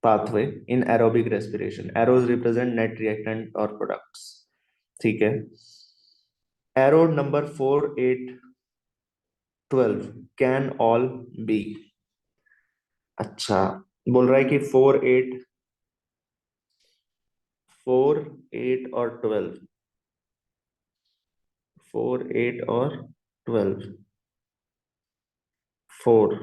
pathway in aerobic respiration. Arrows represent net reactant or products. ठीक है, arrow number 4, 8, 12 can all be। अच्छा, बोल रहा है कि 4, 8, 4, 8 और 12, 4, 8 और 12, 4।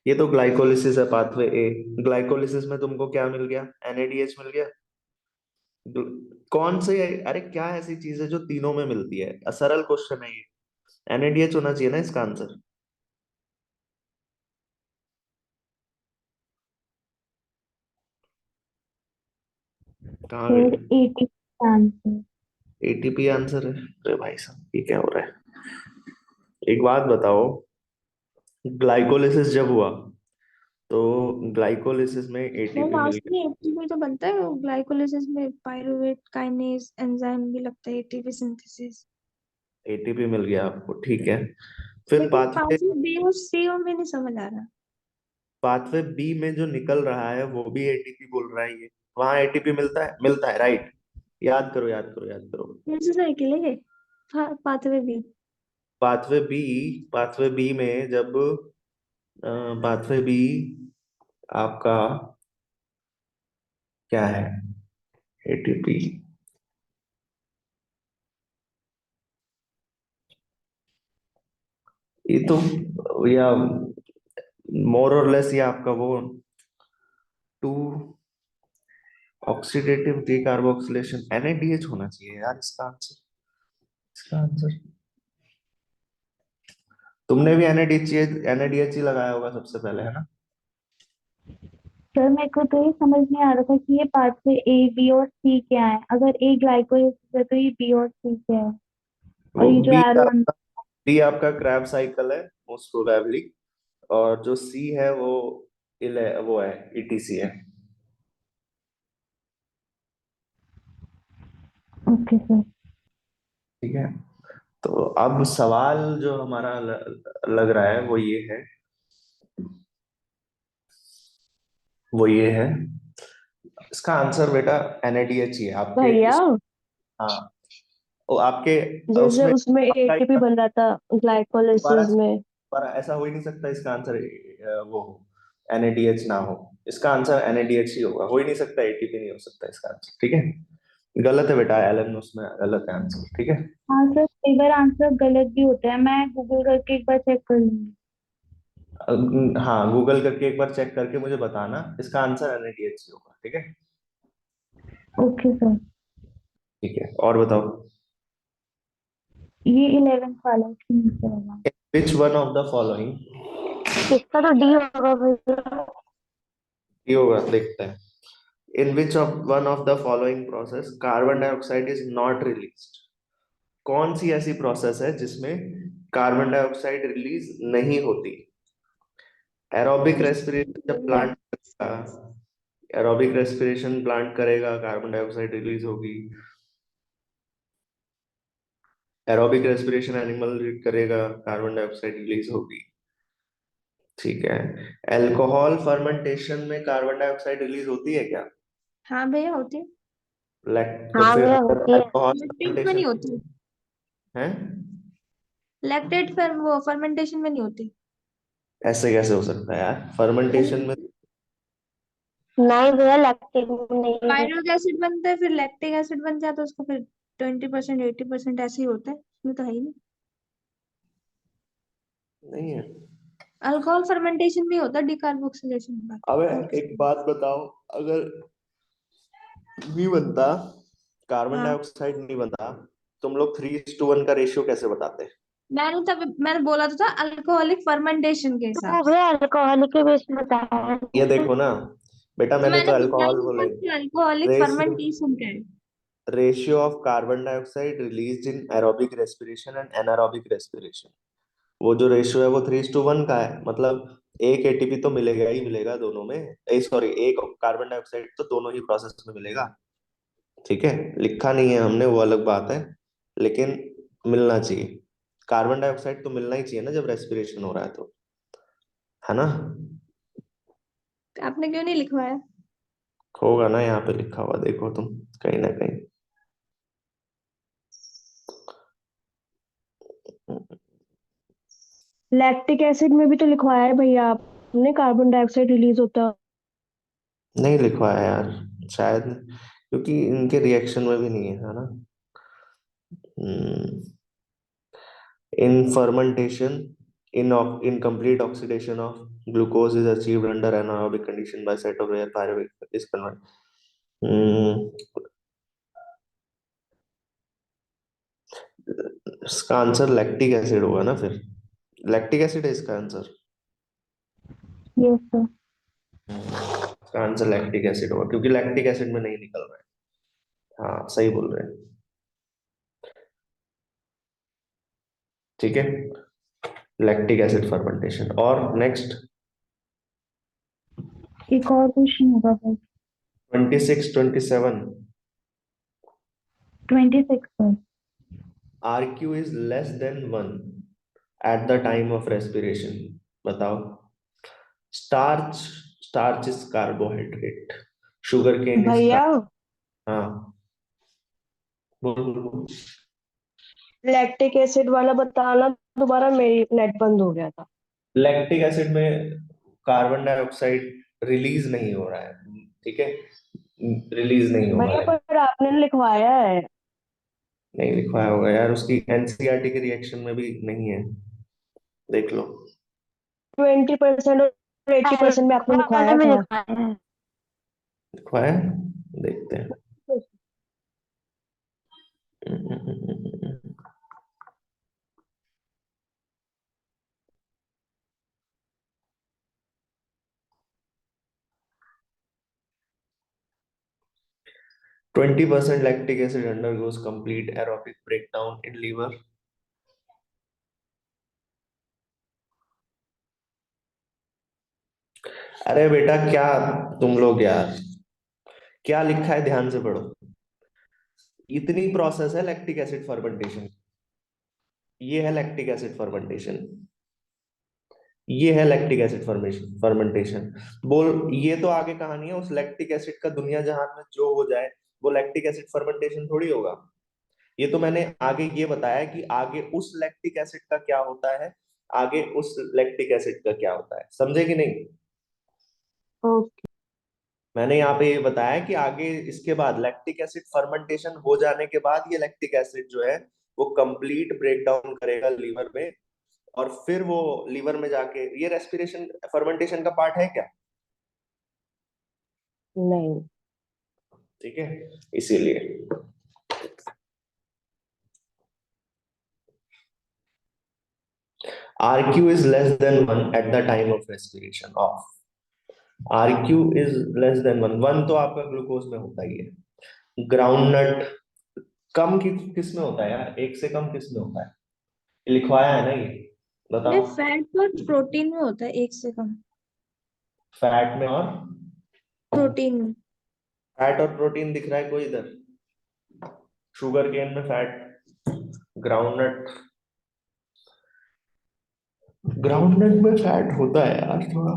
ये तो ग्लाइकोलिसिस है पाथवे ए। ग्लाइकोलिसिस में तुमको क्या मिल गया? एनएडीएच मिल गया। कौन से, अरे क्या ऐसी चीज है जो तीनों में मिलती है? सरल क्वेश्चन है ये। एनएडीएच होना चाहिए ना इसका आंसर। कहाँ फिर गई? 80 आंसर। एटीपी आंसर है? अरे भाई साहब ये क्या हो रहा है? एक बात बताओ, ग्लाइकोलिसिस जब हुआ तो ग्लाइकोलिसिस में वो एटीपी मिल लास्ट गया। में एटीपी तो बनता है, ग्लाइकोलिसिस में पायरुवेट काइनेज एंजाइम भी लगता है, एटीपी सिंथेसिस। एटीपी मिल गया आपको, ठीक है। फिर लेकिन पाथवे, पांचवी बी और सी में नहीं समझ आ रहा। पाथवे बी में जो निकल रहा है वो भी एटीपी बोल रहा है ये। वहां एटीपी मिलता है, राइट। याद करो याद करो याद करो। कौन सा साइकिल है ये? Pathway B. पाथवे बी में जब पाथवे बी आपका क्या है, एटीपी, ये तो, या मोर और लेस ये आपका वो टू ऑक्सीडेटिव डीकार्बोक्सिलेशन NADH होना चाहिए यार इसका आंसर। तुमने भी NADH ही लगाया होगा सबसे पहले, है ना? सर मेरे को तो ये समझ नहीं आ रहा था कि ये पाथवे ए बी और सी क्या है। अगर ए ग्लाइकोलाइसिस है तो ये बी और सी क्या है। और वो ये जो बी एरो बी आपका क्रैब साइकिल है मोस्ट प्रोबेबली, और जो सी है वो है ETC है। Okay sir. ठीक है, तो अब सवाल जो हमारा लग रहा है वो ये है, इसका आंसर बेटा NADH ही है आपके भैया हाँ, वो आपके जैसे उसमें उसमें आपका एटीपी बन रहा था दोबारा ग्लाइकोलाइसिस में। दोबारा ऐसा हो ही नहीं सकता इसका आंसर वो हो, NADH ना हो। इसका आंसर NADH ही होगा, हो ही नहीं सकता, ATP नहीं हो सकता इसका आंसर। ठीक है, गलत है बेटा, एलन उसमें गलत है आंसर। ठीक है, हाँ सर, कई बार आंसर गलत भी होता है। मैं गूगल करके एक बार चेक कर लूंगी। हाँ गूगल करके एक बार चेक करके मुझे बताना, इसका आंसर NADH ही होगा। ठीक है, ओके सर। ठीक है, और बताओ। ये 11th वाला इसके नीचे वाला। Which one of the following, इसका तो डी होगा भैया। ये होगा, देखते हैं। In which of one of the following process carbon dioxide is not released, कौन सी ऐसी प्रोसेस है जिसमें कार्बन डाइऑक्साइड रिलीज नहीं होती? एरोबिक रेस्पिरेशन जब प्लांट करेगा, एरोबिक रेस्पिरेशन प्लांट करेगा कार्बन डाइऑक्साइड रिलीज होगी। एरोबिक रेस्पिरेशन एनिमल करेगा कार्बन डाइऑक्साइड रिलीज होगी। ठीक है, अल्कोहल फर्मेंटेशन में कार्बन डाइऑक्साइड रिलीज होती है क्या? हाँ भैया होती है। तो हाँ फिर भैया अगर होती है। अल्कोहल लैक्टेट में फर्मेंटेशन नहीं होती। है, लैक्टेट वो फर्मेंटेशन में नहीं होती। ऐसे कैसे हो सकता है यार, फर्मेंटेशन में? नहीं भैया, लैक्टिक नहीं है। पायरुविक एसिड बनता है, फिर लैक्टिक एसिड बन जाता है, उसको फिर 20% 80% ऐसे ही होता है, इसमें तो है ही नहीं। नहीं है। अल्कोहल फर्मेंटेशन भी होता है, डिकार्बोक्सिलेशन अबे बाकी और किसी एक में। बात बताओ, अगर नहीं बनता, कार्बन हाँ, डाइऑक्साइड नहीं बनता, तुम लोग 3:1 का रेशियो कैसे बताते? मैंने बोला तो था अल्कोहलिक फर्मेंटेशन के हिसाब तो से। भैया अल्कोहल के बेस में बताया है। ये देखो ना बेटा, तो मैंने मैंने तो बताया अल्कोहल ही बोला था ही कि अल्कोहलिक रेशियो फर्मेंटेशन का है। Ratio of carbon dioxide released in aerobic respiration and anaerobic respiration, वो जो रेशियो है वो 3:1 का है। मतलब एक ATP तो मिलेगा ही मिलेगा दोनों में, सॉरी एक कार्बन डाइऑक्साइड तो दोनों ही प्रोसेस में मिलेगा। ठीक है, लिखा नहीं है हमने वो अलग बात है, लेकिन मिलना चाहिए। कार्बन डाइऑक्साइड तो मिलना ही चाहिए ना जब रेस्पिरेशन हो रहा है तो, है ना? आपने क्यों नहीं लिखवाया? होगा ना, यहाँ पे लिखा हुआ देखो तुम, कहीं ना कहीं। लैक्टिक एसिड में भी तो लिखवाया है भैया आपने, कार्बन डाइऑक्साइड रिलीज होता है। नहीं लिखवाया यार, शायद क्योंकि इनके रिएक्शन में भी नहीं है ना। In fermentation, incomplete oxidation of glucose is achieved under anaerobic condition by set of rare pyruvic is converted. Hmm, इसका आंसर लैक्टिक एसिड होगा ना फिर, लैक्टिक एसिड है इसका आंसर। Yes sir. इसका आंसर लैक्टिक एसिड होगा क्योंकि लैक्टिक एसिड में नहीं निकल रहा है। हाँ सही बोल रहे हैं। ठीक है, लैक्टिक एसिड फर्मेंटेशन। और नेक्स्ट एक और क्वेश्चन होगा बस। 26 27, 26 पर। RQ is less than 1 at the time of respiration, बताओ। Starch, starch is carbohydrate, sugarcane is भैया हाँ बोल बोल बोल। लैक्टिक एसिड वाला बताना दोबारा मेरी नेट बंद हो गया था। लैक्टिक एसिड में कार्बन डाइऑक्साइड रिलीज नहीं हो रहा है, ठीक है, रिलीज नहीं हो रहा भैया है। पर आपने लिखवाया है नहीं लिखवाया होगा यार, उसकी एनसीईआरटी के रिएक्शन में भी नहीं है, देख लो। 20% और 80% में आपने वाले लिखवाया में था। लिखवाया है। लिखवाया है? देखते हैं। 20% lactic acid undergoes complete aerobic breakdown in liver. अरे बेटा क्या तुम लोग यार, क्या लिखा है ध्यान से पढ़ो। इतनी प्रोसेस है लैक्टिक एसिड फर्मेंटेशन, ये है लैक्टिक एसिड फर्मेंटेशन, ये है लैक्टिक एसिड फर्मेशन फर्मेंटेशन। बोल ये तो आगे कहानी है, उस लैक्टिक एसिड का दुनिया जहान में जो हो जाए वो लैक्टिक एसिड फर्मेंटेशन थोड़ी होगा। ये तो मैंने आगे ये बताया कि आगे उस लैक्टिक एसिड का क्या होता है, आगे उस लैक्टिक एसिड का क्या होता है, समझे कि नहीं। ओके। मैंने यहाँ पे ये बताया कि आगे इसके बाद लैक्टिक एसिड फर्मेंटेशन हो जाने के बाद ये लैक्टिक एसिड जो है वो कंप्लीट ब्रेक डाउन करेगा लीवर में, और फिर वो लीवर में जाके, ये रेस्पिरेशन फर्मेंटेशन का पार्ट है क्या? नहीं। ठीक है, इसीलिए RQ is less than 1 at the time of respiration of, RQ is less than 1 तो आपका ग्लूकोज में होता ही है। ग्राउंड नट कम किस में होता है यार, एक से कम किस में होता है, लिखवाया है ना ये, नहीं, बताओ। फैट और प्रोटीन में होता है एक से कम। फैट में और, प्रोटीन में। फैट और प्रोटीन दिख रहा है कोई इधर? शुगर केन में फैट, ग्राउंडनट, ग्राउंडनट में फैट होता है यार थोड़ा,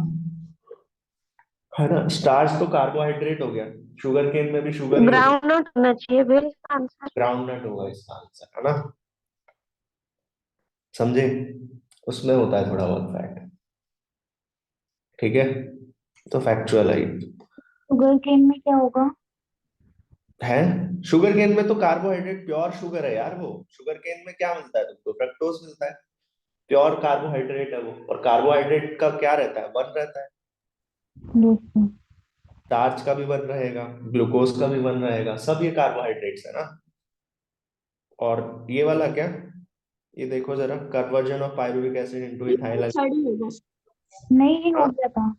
है ना। स्टार्च तो कार्बोहाइड्रेट हो गया, शुगर केन में भी शुगर ही होगी। ग्राउंड नट होना चाहिए फिर इसका आंसर। ग्राउंडनट होगा इसका आंसर, है ना, समझे, उसमें होता है थोड़ा बहुत फैट, ठीक है, तो फैक्चुअल है ये। शुगर केन में क्या होगा? है, शुगर केन में तो कार्बोहाइड्रेट प्योर शुगर है यार, वो शुगर केन में क्या मिलता है तुमको, फ्रक्टोज मिलता है, प्योर कार्बोहाइड्रेट है वो, और कार्बोहाइड्रेट का क्या रहता है, वन रहता है। स्टार्च का भी वन रहेगा, ग्लूकोज का भी वन रहेगा, सब ये कार्बोहाइड्रेट्स है ना। और ये वाला क्या, ये देखो जरा, conversion of pyruvic acid into ethyl. Sari होगा। नहीं हो गया था,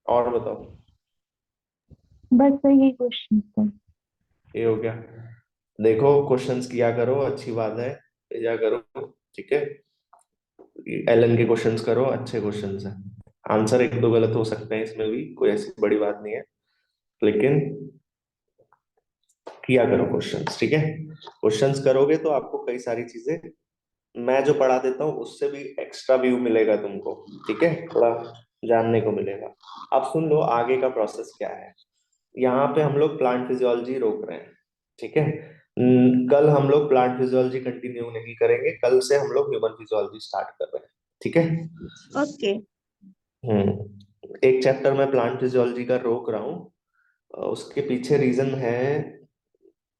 और बताओ, बस यही क्वेश्चन था। ये हो गया। देखो क्वेश्चंस किया करो, अच्छी बात है, भेजा करो, ठीक है, एलन के क्वेश्चंस करो, अच्छे क्वेश्चंस हैं। आंसर एक दो गलत हो सकते हैं इसमें भी, कोई ऐसी बड़ी बात नहीं है, लेकिन किया करो क्वेश्चंस, ठीक है। क्वेश्चंस करोगे तो आपको कई सारी चीजें मैं जो पढ़ा देता हूँ उससे भी एक्स्ट्रा व्यू मिलेगा तुमको, ठीक है, थोड़ा जानने को मिलेगा। अब सुन लो आगे का प्रोसेस क्या है। यहाँ पे हम लोग प्लांट फिजियोलॉजी रोक रहे हैं, ठीक है। कल हम लोग प्लांट फिजियोलॉजी कंटिन्यू नहीं करेंगे, कल से हम लोग ह्यूमन फिजियोलॉजी स्टार्ट कर रहे हैं, ठीक है। ओके। एक चैप्टर में प्लांट फिजियोलॉजी का रोक रहा हूँ, उसके पीछे रीजन है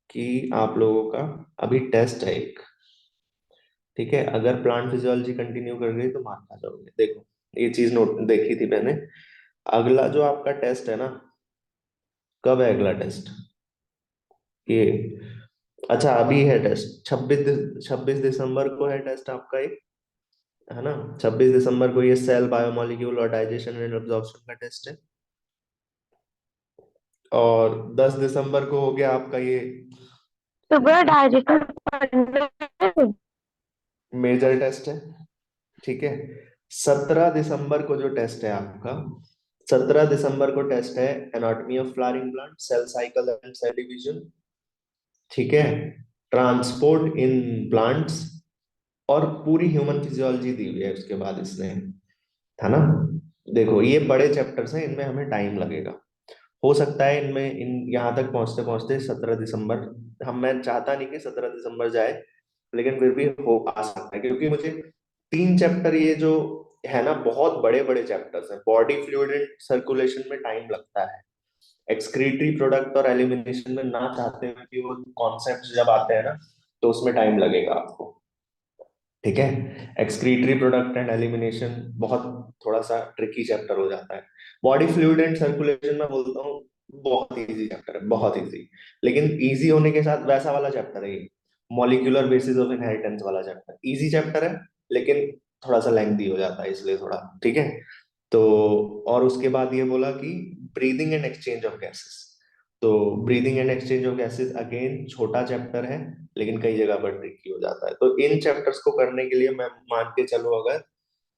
कि आप लोगों का अभी टेस्ट है एक, ठीक है। अगर प्लांट फिजियोलॉजी कंटिन्यू कर गई तो मार खा जाओगे, देखो ये चीज नोट देखी थी मैंने। अगला जो आपका टेस्ट है ना, कब है अगला टेस्ट, ये, अच्छा अभी है टेस्ट, 26 दिसंबर को है टेस्ट आपका एक, है ना। 26 दिसंबर को ये सेल बायोमोलिक्यूल और डाइजेशन एंड एब्जॉर्प्शन का टेस्ट है, और 10 दिसंबर को हो गया आपका ये सुबह डाइजेशन मेजर टेस्ट है, ठीक है। 17 दिसंबर को जो टेस्ट है आपका, 17 दिसंबर को टेस्ट है anatomy of flowering plant, cell cycle and cell division, ठीक है, ट्रांसपोर्ट इन प्लांट्स, और पूरी ह्यूमन फिजियोलॉजी दी हुई है उसके बाद इसने, है ना। देखो ये बड़े चैप्टर्स हैं, इनमें हमें टाइम लगेगा, हो सकता है इनमें इन यहाँ तक पहुंचते पहुंचते 17 दिसंबर, हम मैं चाहता नहीं कि 17 दिसंबर जाए, लेकिन फिर भी हो आ सकता है, क्योंकि मुझे तीन चैप्टर ये जो है ना, बहुत बड़े बड़े चैप्टर्स हैं। बॉडी फ्लूइड एंड सर्कुलेशन में टाइम लगता है, एक्सक्रीटरी प्रोडक्ट और एलिमिनेशन में ना चाहते हुए कि वो कॉन्सेप्ट जब आते हैं ना, तो उसमें टाइम लगेगा आपको। ठीक है, एक्सक्रीटरी प्रोडक्ट एंड एलिमिनेशन बहुत थोड़ा सा ट्रिकी चैप्टर हो जाता है। बॉडी फ्लूइड एंड सर्कुलेशन में बोलता हूँ बहुत इजी चैप्टर है, बहुत इजी। लेकिन इजी होने के साथ वैसा वाला चैप्टर है ये, मॉलिक्यूलर बेसिस ऑफ इनहेरिटेंस वाला चैप्टर, इजी चैप्टर है लेकिन थोड़ा सा लेंथी हो जाता है, इसलिए थोड़ा। ठीक है, तो और उसके बाद ये बोला कि breathing and exchange of gases. तो breathing and exchange of gases again छोटा चैप्टर है, लेकिन कई जगह पर ट्रिकी हो जाता है। तो इन चैप्टर्स को करने के लिए मैं मान के चलो, अगर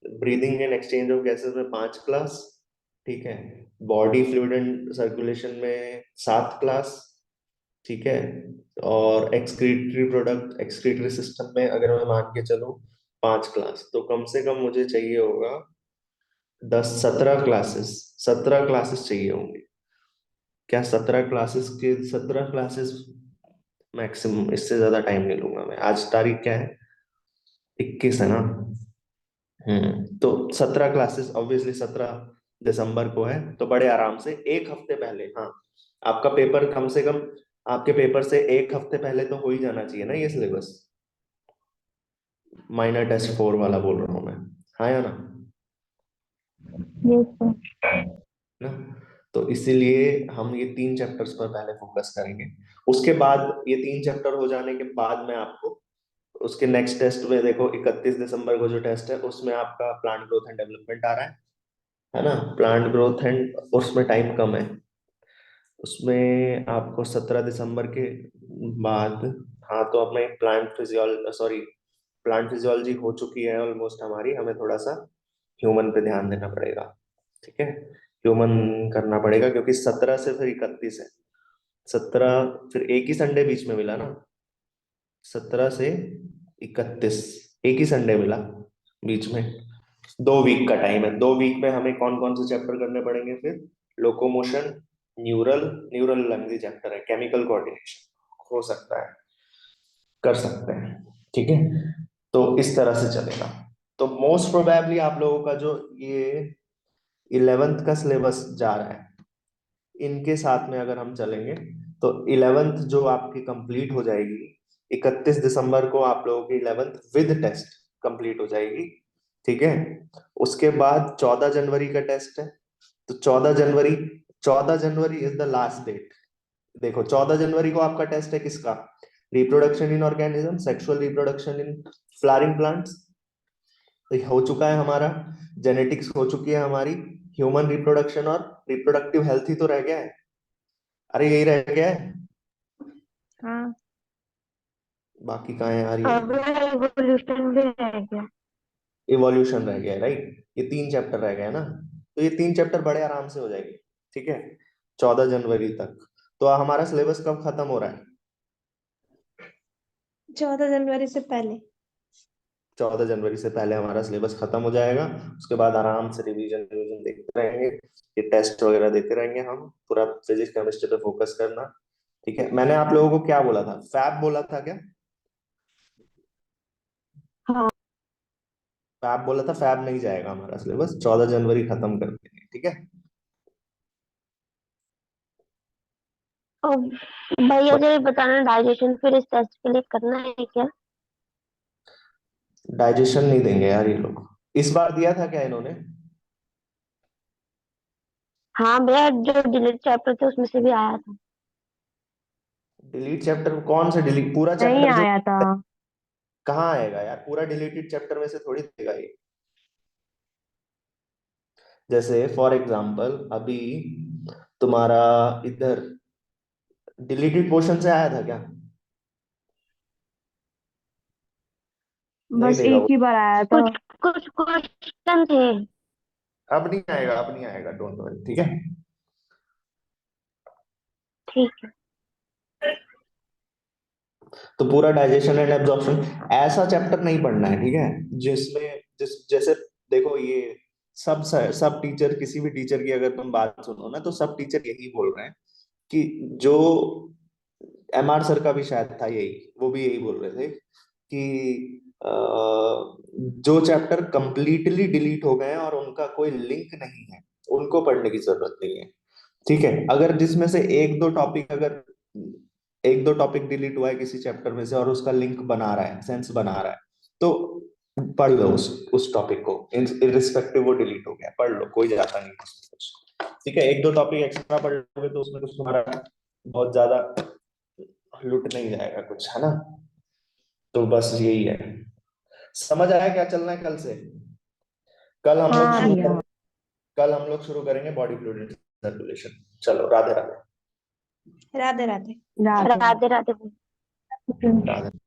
breathing and exchange of gases में 5 क्लास, ठीक है, बॉडी फ्लूइड एंड सर्कुलेशन में 7 क्लास, ठीक है, और एक्सक्रीटरी प्रोडक्ट एक्सक्रीटरी सिस्टम में अगर मैं मान के चलूं 5 क्लास, तो कम से कम मुझे चाहिए होगा 10-17 क्लासेस, 17 क्लासेस चाहिए होंगे। क्या 17 क्लासेस के 17 क्लासेस मैक्सिमम, इससे ज्यादा टाइम नहीं लूंगा मैं। आज तारीख क्या है, 21 है ना। तो 17 क्लासेस ऑब्वियसली 17 दिसंबर को है, तो बड़े आराम से एक हफ्ते पहले, हाँ, आपका पेपर कम से कम, आपके पेपर से एक हफ्ते पहले तो हो ही जाना चाहिए ना ये सिलेबस। माइनर टेस्ट 4 वाला बोल रहा हूँ मैं, हाँ या ना, यस सर। ना। तो इसीलिए हम ये 3 चैप्टर्स पर पहले फोकस करेंगे। उसके बाद ये 3 चैप्टर हो जाने के बाद मैं आपको उसके नेक्स्ट टेस्ट में, देखो 31 दिसंबर को जो टेस्ट है उसमें आपका प्लांट ग्रोथ एंड डेवलपमेंट आ रहा है ना। प्लांट ग्रोथ एंड उसमें टाइम कम है, उसमें आपको 17 दिसंबर के बाद, हाँ, तो अपने plant physiology, sorry, plant physiology हो चुकी है ऑलमोस्ट हमारी, हमें थोड़ा सा ह्यूमन पे ध्यान देना पड़ेगा। ठीक है, ह्यूमन करना पड़ेगा क्योंकि 17 से फिर 31 है। 17 फिर एक ही संडे बीच में मिला ना, 17 से 31 एक ही संडे मिला बीच में। 2 वीक का टाइम है, 2 वीक में हमें कौन कौन से चैप्टर करने पड़ेंगे फिर? लोकोमोशन, न्यूरल, न्यूरल लंगदी चैप्टर है, केमिकल कोऑर्डिनेशन हो सकता है, कर सकते हैं। ठीक है, तो इस तरह से चलेगा। तो मोस्ट प्रोबेबली आप लोगों का जो ये 11th का सिलेबस जा रहा है, इनके साथ में अगर हम चलेंगे तो 11th जो आपकी कंप्लीट हो जाएगी, 31 दिसंबर को आप लोगों की 11th विद टेस्ट कंप्लीट हो जाएगी। ठीक है, उसके बाद 14 जनवरी का टेस्ट है। तो 14 January, 14 January is the last date. देखो 14 जनवरी को आपका टेस्ट है किसका? Reproduction in organism, sexual reproduction in flowering plants हो चुका है हमारा, जेनेटिक्स हो चुकी है हमारी, ह्यूमन रिप्रोडक्शन और रिप्रोडक्टिव हेल्थ ही तो रह गया है। अरे यही रह गया है, हाँ। बाकी कहाँ है यार ये? अब एवोल्यूशन भी रह गया। इवोल्यूशन रह गया है, राइट। ये 3 चैप्टर रह गए हैं ना, तो ये 3 चैप्टर बड़े आराम से हो जाएंगे। ठीक है, 14 जनवरी तक। तो हमारा सिलेबस कब खत्म हो रहा है? 14 जनवरी से पहले। 14 जनवरी से पहले हमारा सिलेबस खत्म हो जाएगा। उसके बाद आराम से रिवीजन रिवीजन देखते रहेंगे, ये टेस्ट वगैरह देते रहेंगे हम, पूरा फिजिक्स केमिस्ट्री पे फोकस करना। ठीक है, मैंने आप लोगों को क्या बोला था, फैब बोला था क्या? हाँ। फैब बोला था, फैब नहीं जाएगा हमारा सिलेबस, 14 जनवरी खत्म कर देंगे। ठीक है, और भैया जरा बताना, डाइजेशन फिर इस टेस्ट के लिए करना है क्या? डाइजेशन नहीं देंगे यार ये लोग, इस बार दिया था क्या इन्होंने? हाँ भैया, जो डिलीट चैप्टर थे उसमें से भी आया था। डिलीट चैप्टर कौन से डिलीट? पूरा नहीं चैप्टर जो आया था। कहाँ आएगा यार, पूरा डिलीटेड चैप्टर में से थोड़ी देगा ये। जैसे फॉर एग्जांपल अभी तुम्हारा इधर डिलीटेड पोर्शन से आया था क्या? नहीं बस देगा एक वो। ही बार आया था। कुछ कुछ क्वेश्चन थे। अब नहीं आएगा, अब नहीं आएगा, डोंट वरी। ठीक है, ठीक है। तो पूरा डाइजेशन एंड एब्जॉर्प्शन ऐसा चैप्टर नहीं पढ़ना है। ठीक है, जिसमें जैसे देखो ये सब सब टीचर, किसी भी टीचर की अगर तुम बात सुनो ना, तो सब टीचर यही बोल रहे हैं कि जो MR सर का भी शायद था यही, वो भी यही बोल रहे थे कि जो चैप्टर कंप्लीटली डिलीट हो गए हैं और उनका कोई लिंक नहीं है, उनको पढ़ने की जरूरत नहीं है। ठीक है, अगर जिसमें से एक दो टॉपिक डिलीट हुआ है किसी चैप्टर में से और उसका लिंक बना रहा है, सेंस बना रहा है, तो पढ़ लो उस टॉपिक को, इरिस्पेक्टिव वो डिलीट हो गया, पढ़ लो, कोई जाता नहीं उसमें कुछ। ठीक है, एक दो टॉपिक एक्स्ट्रा पढ़ लोगे तो उसमें कुछ तुम्हारा बहुत ज्यादा लुट नहीं जाएगा कुछ, है ना। तो बस यही है। समझ आया क्या चलना है कल से? कल हम लोग हाँ शुरू भैया। कल हम लोग शुरू करेंगे बॉडी फ्लूइड सर्कुलेशन। चलो, राधे राधे। राधे राधे। राधे राधे राधे भैया। राधे।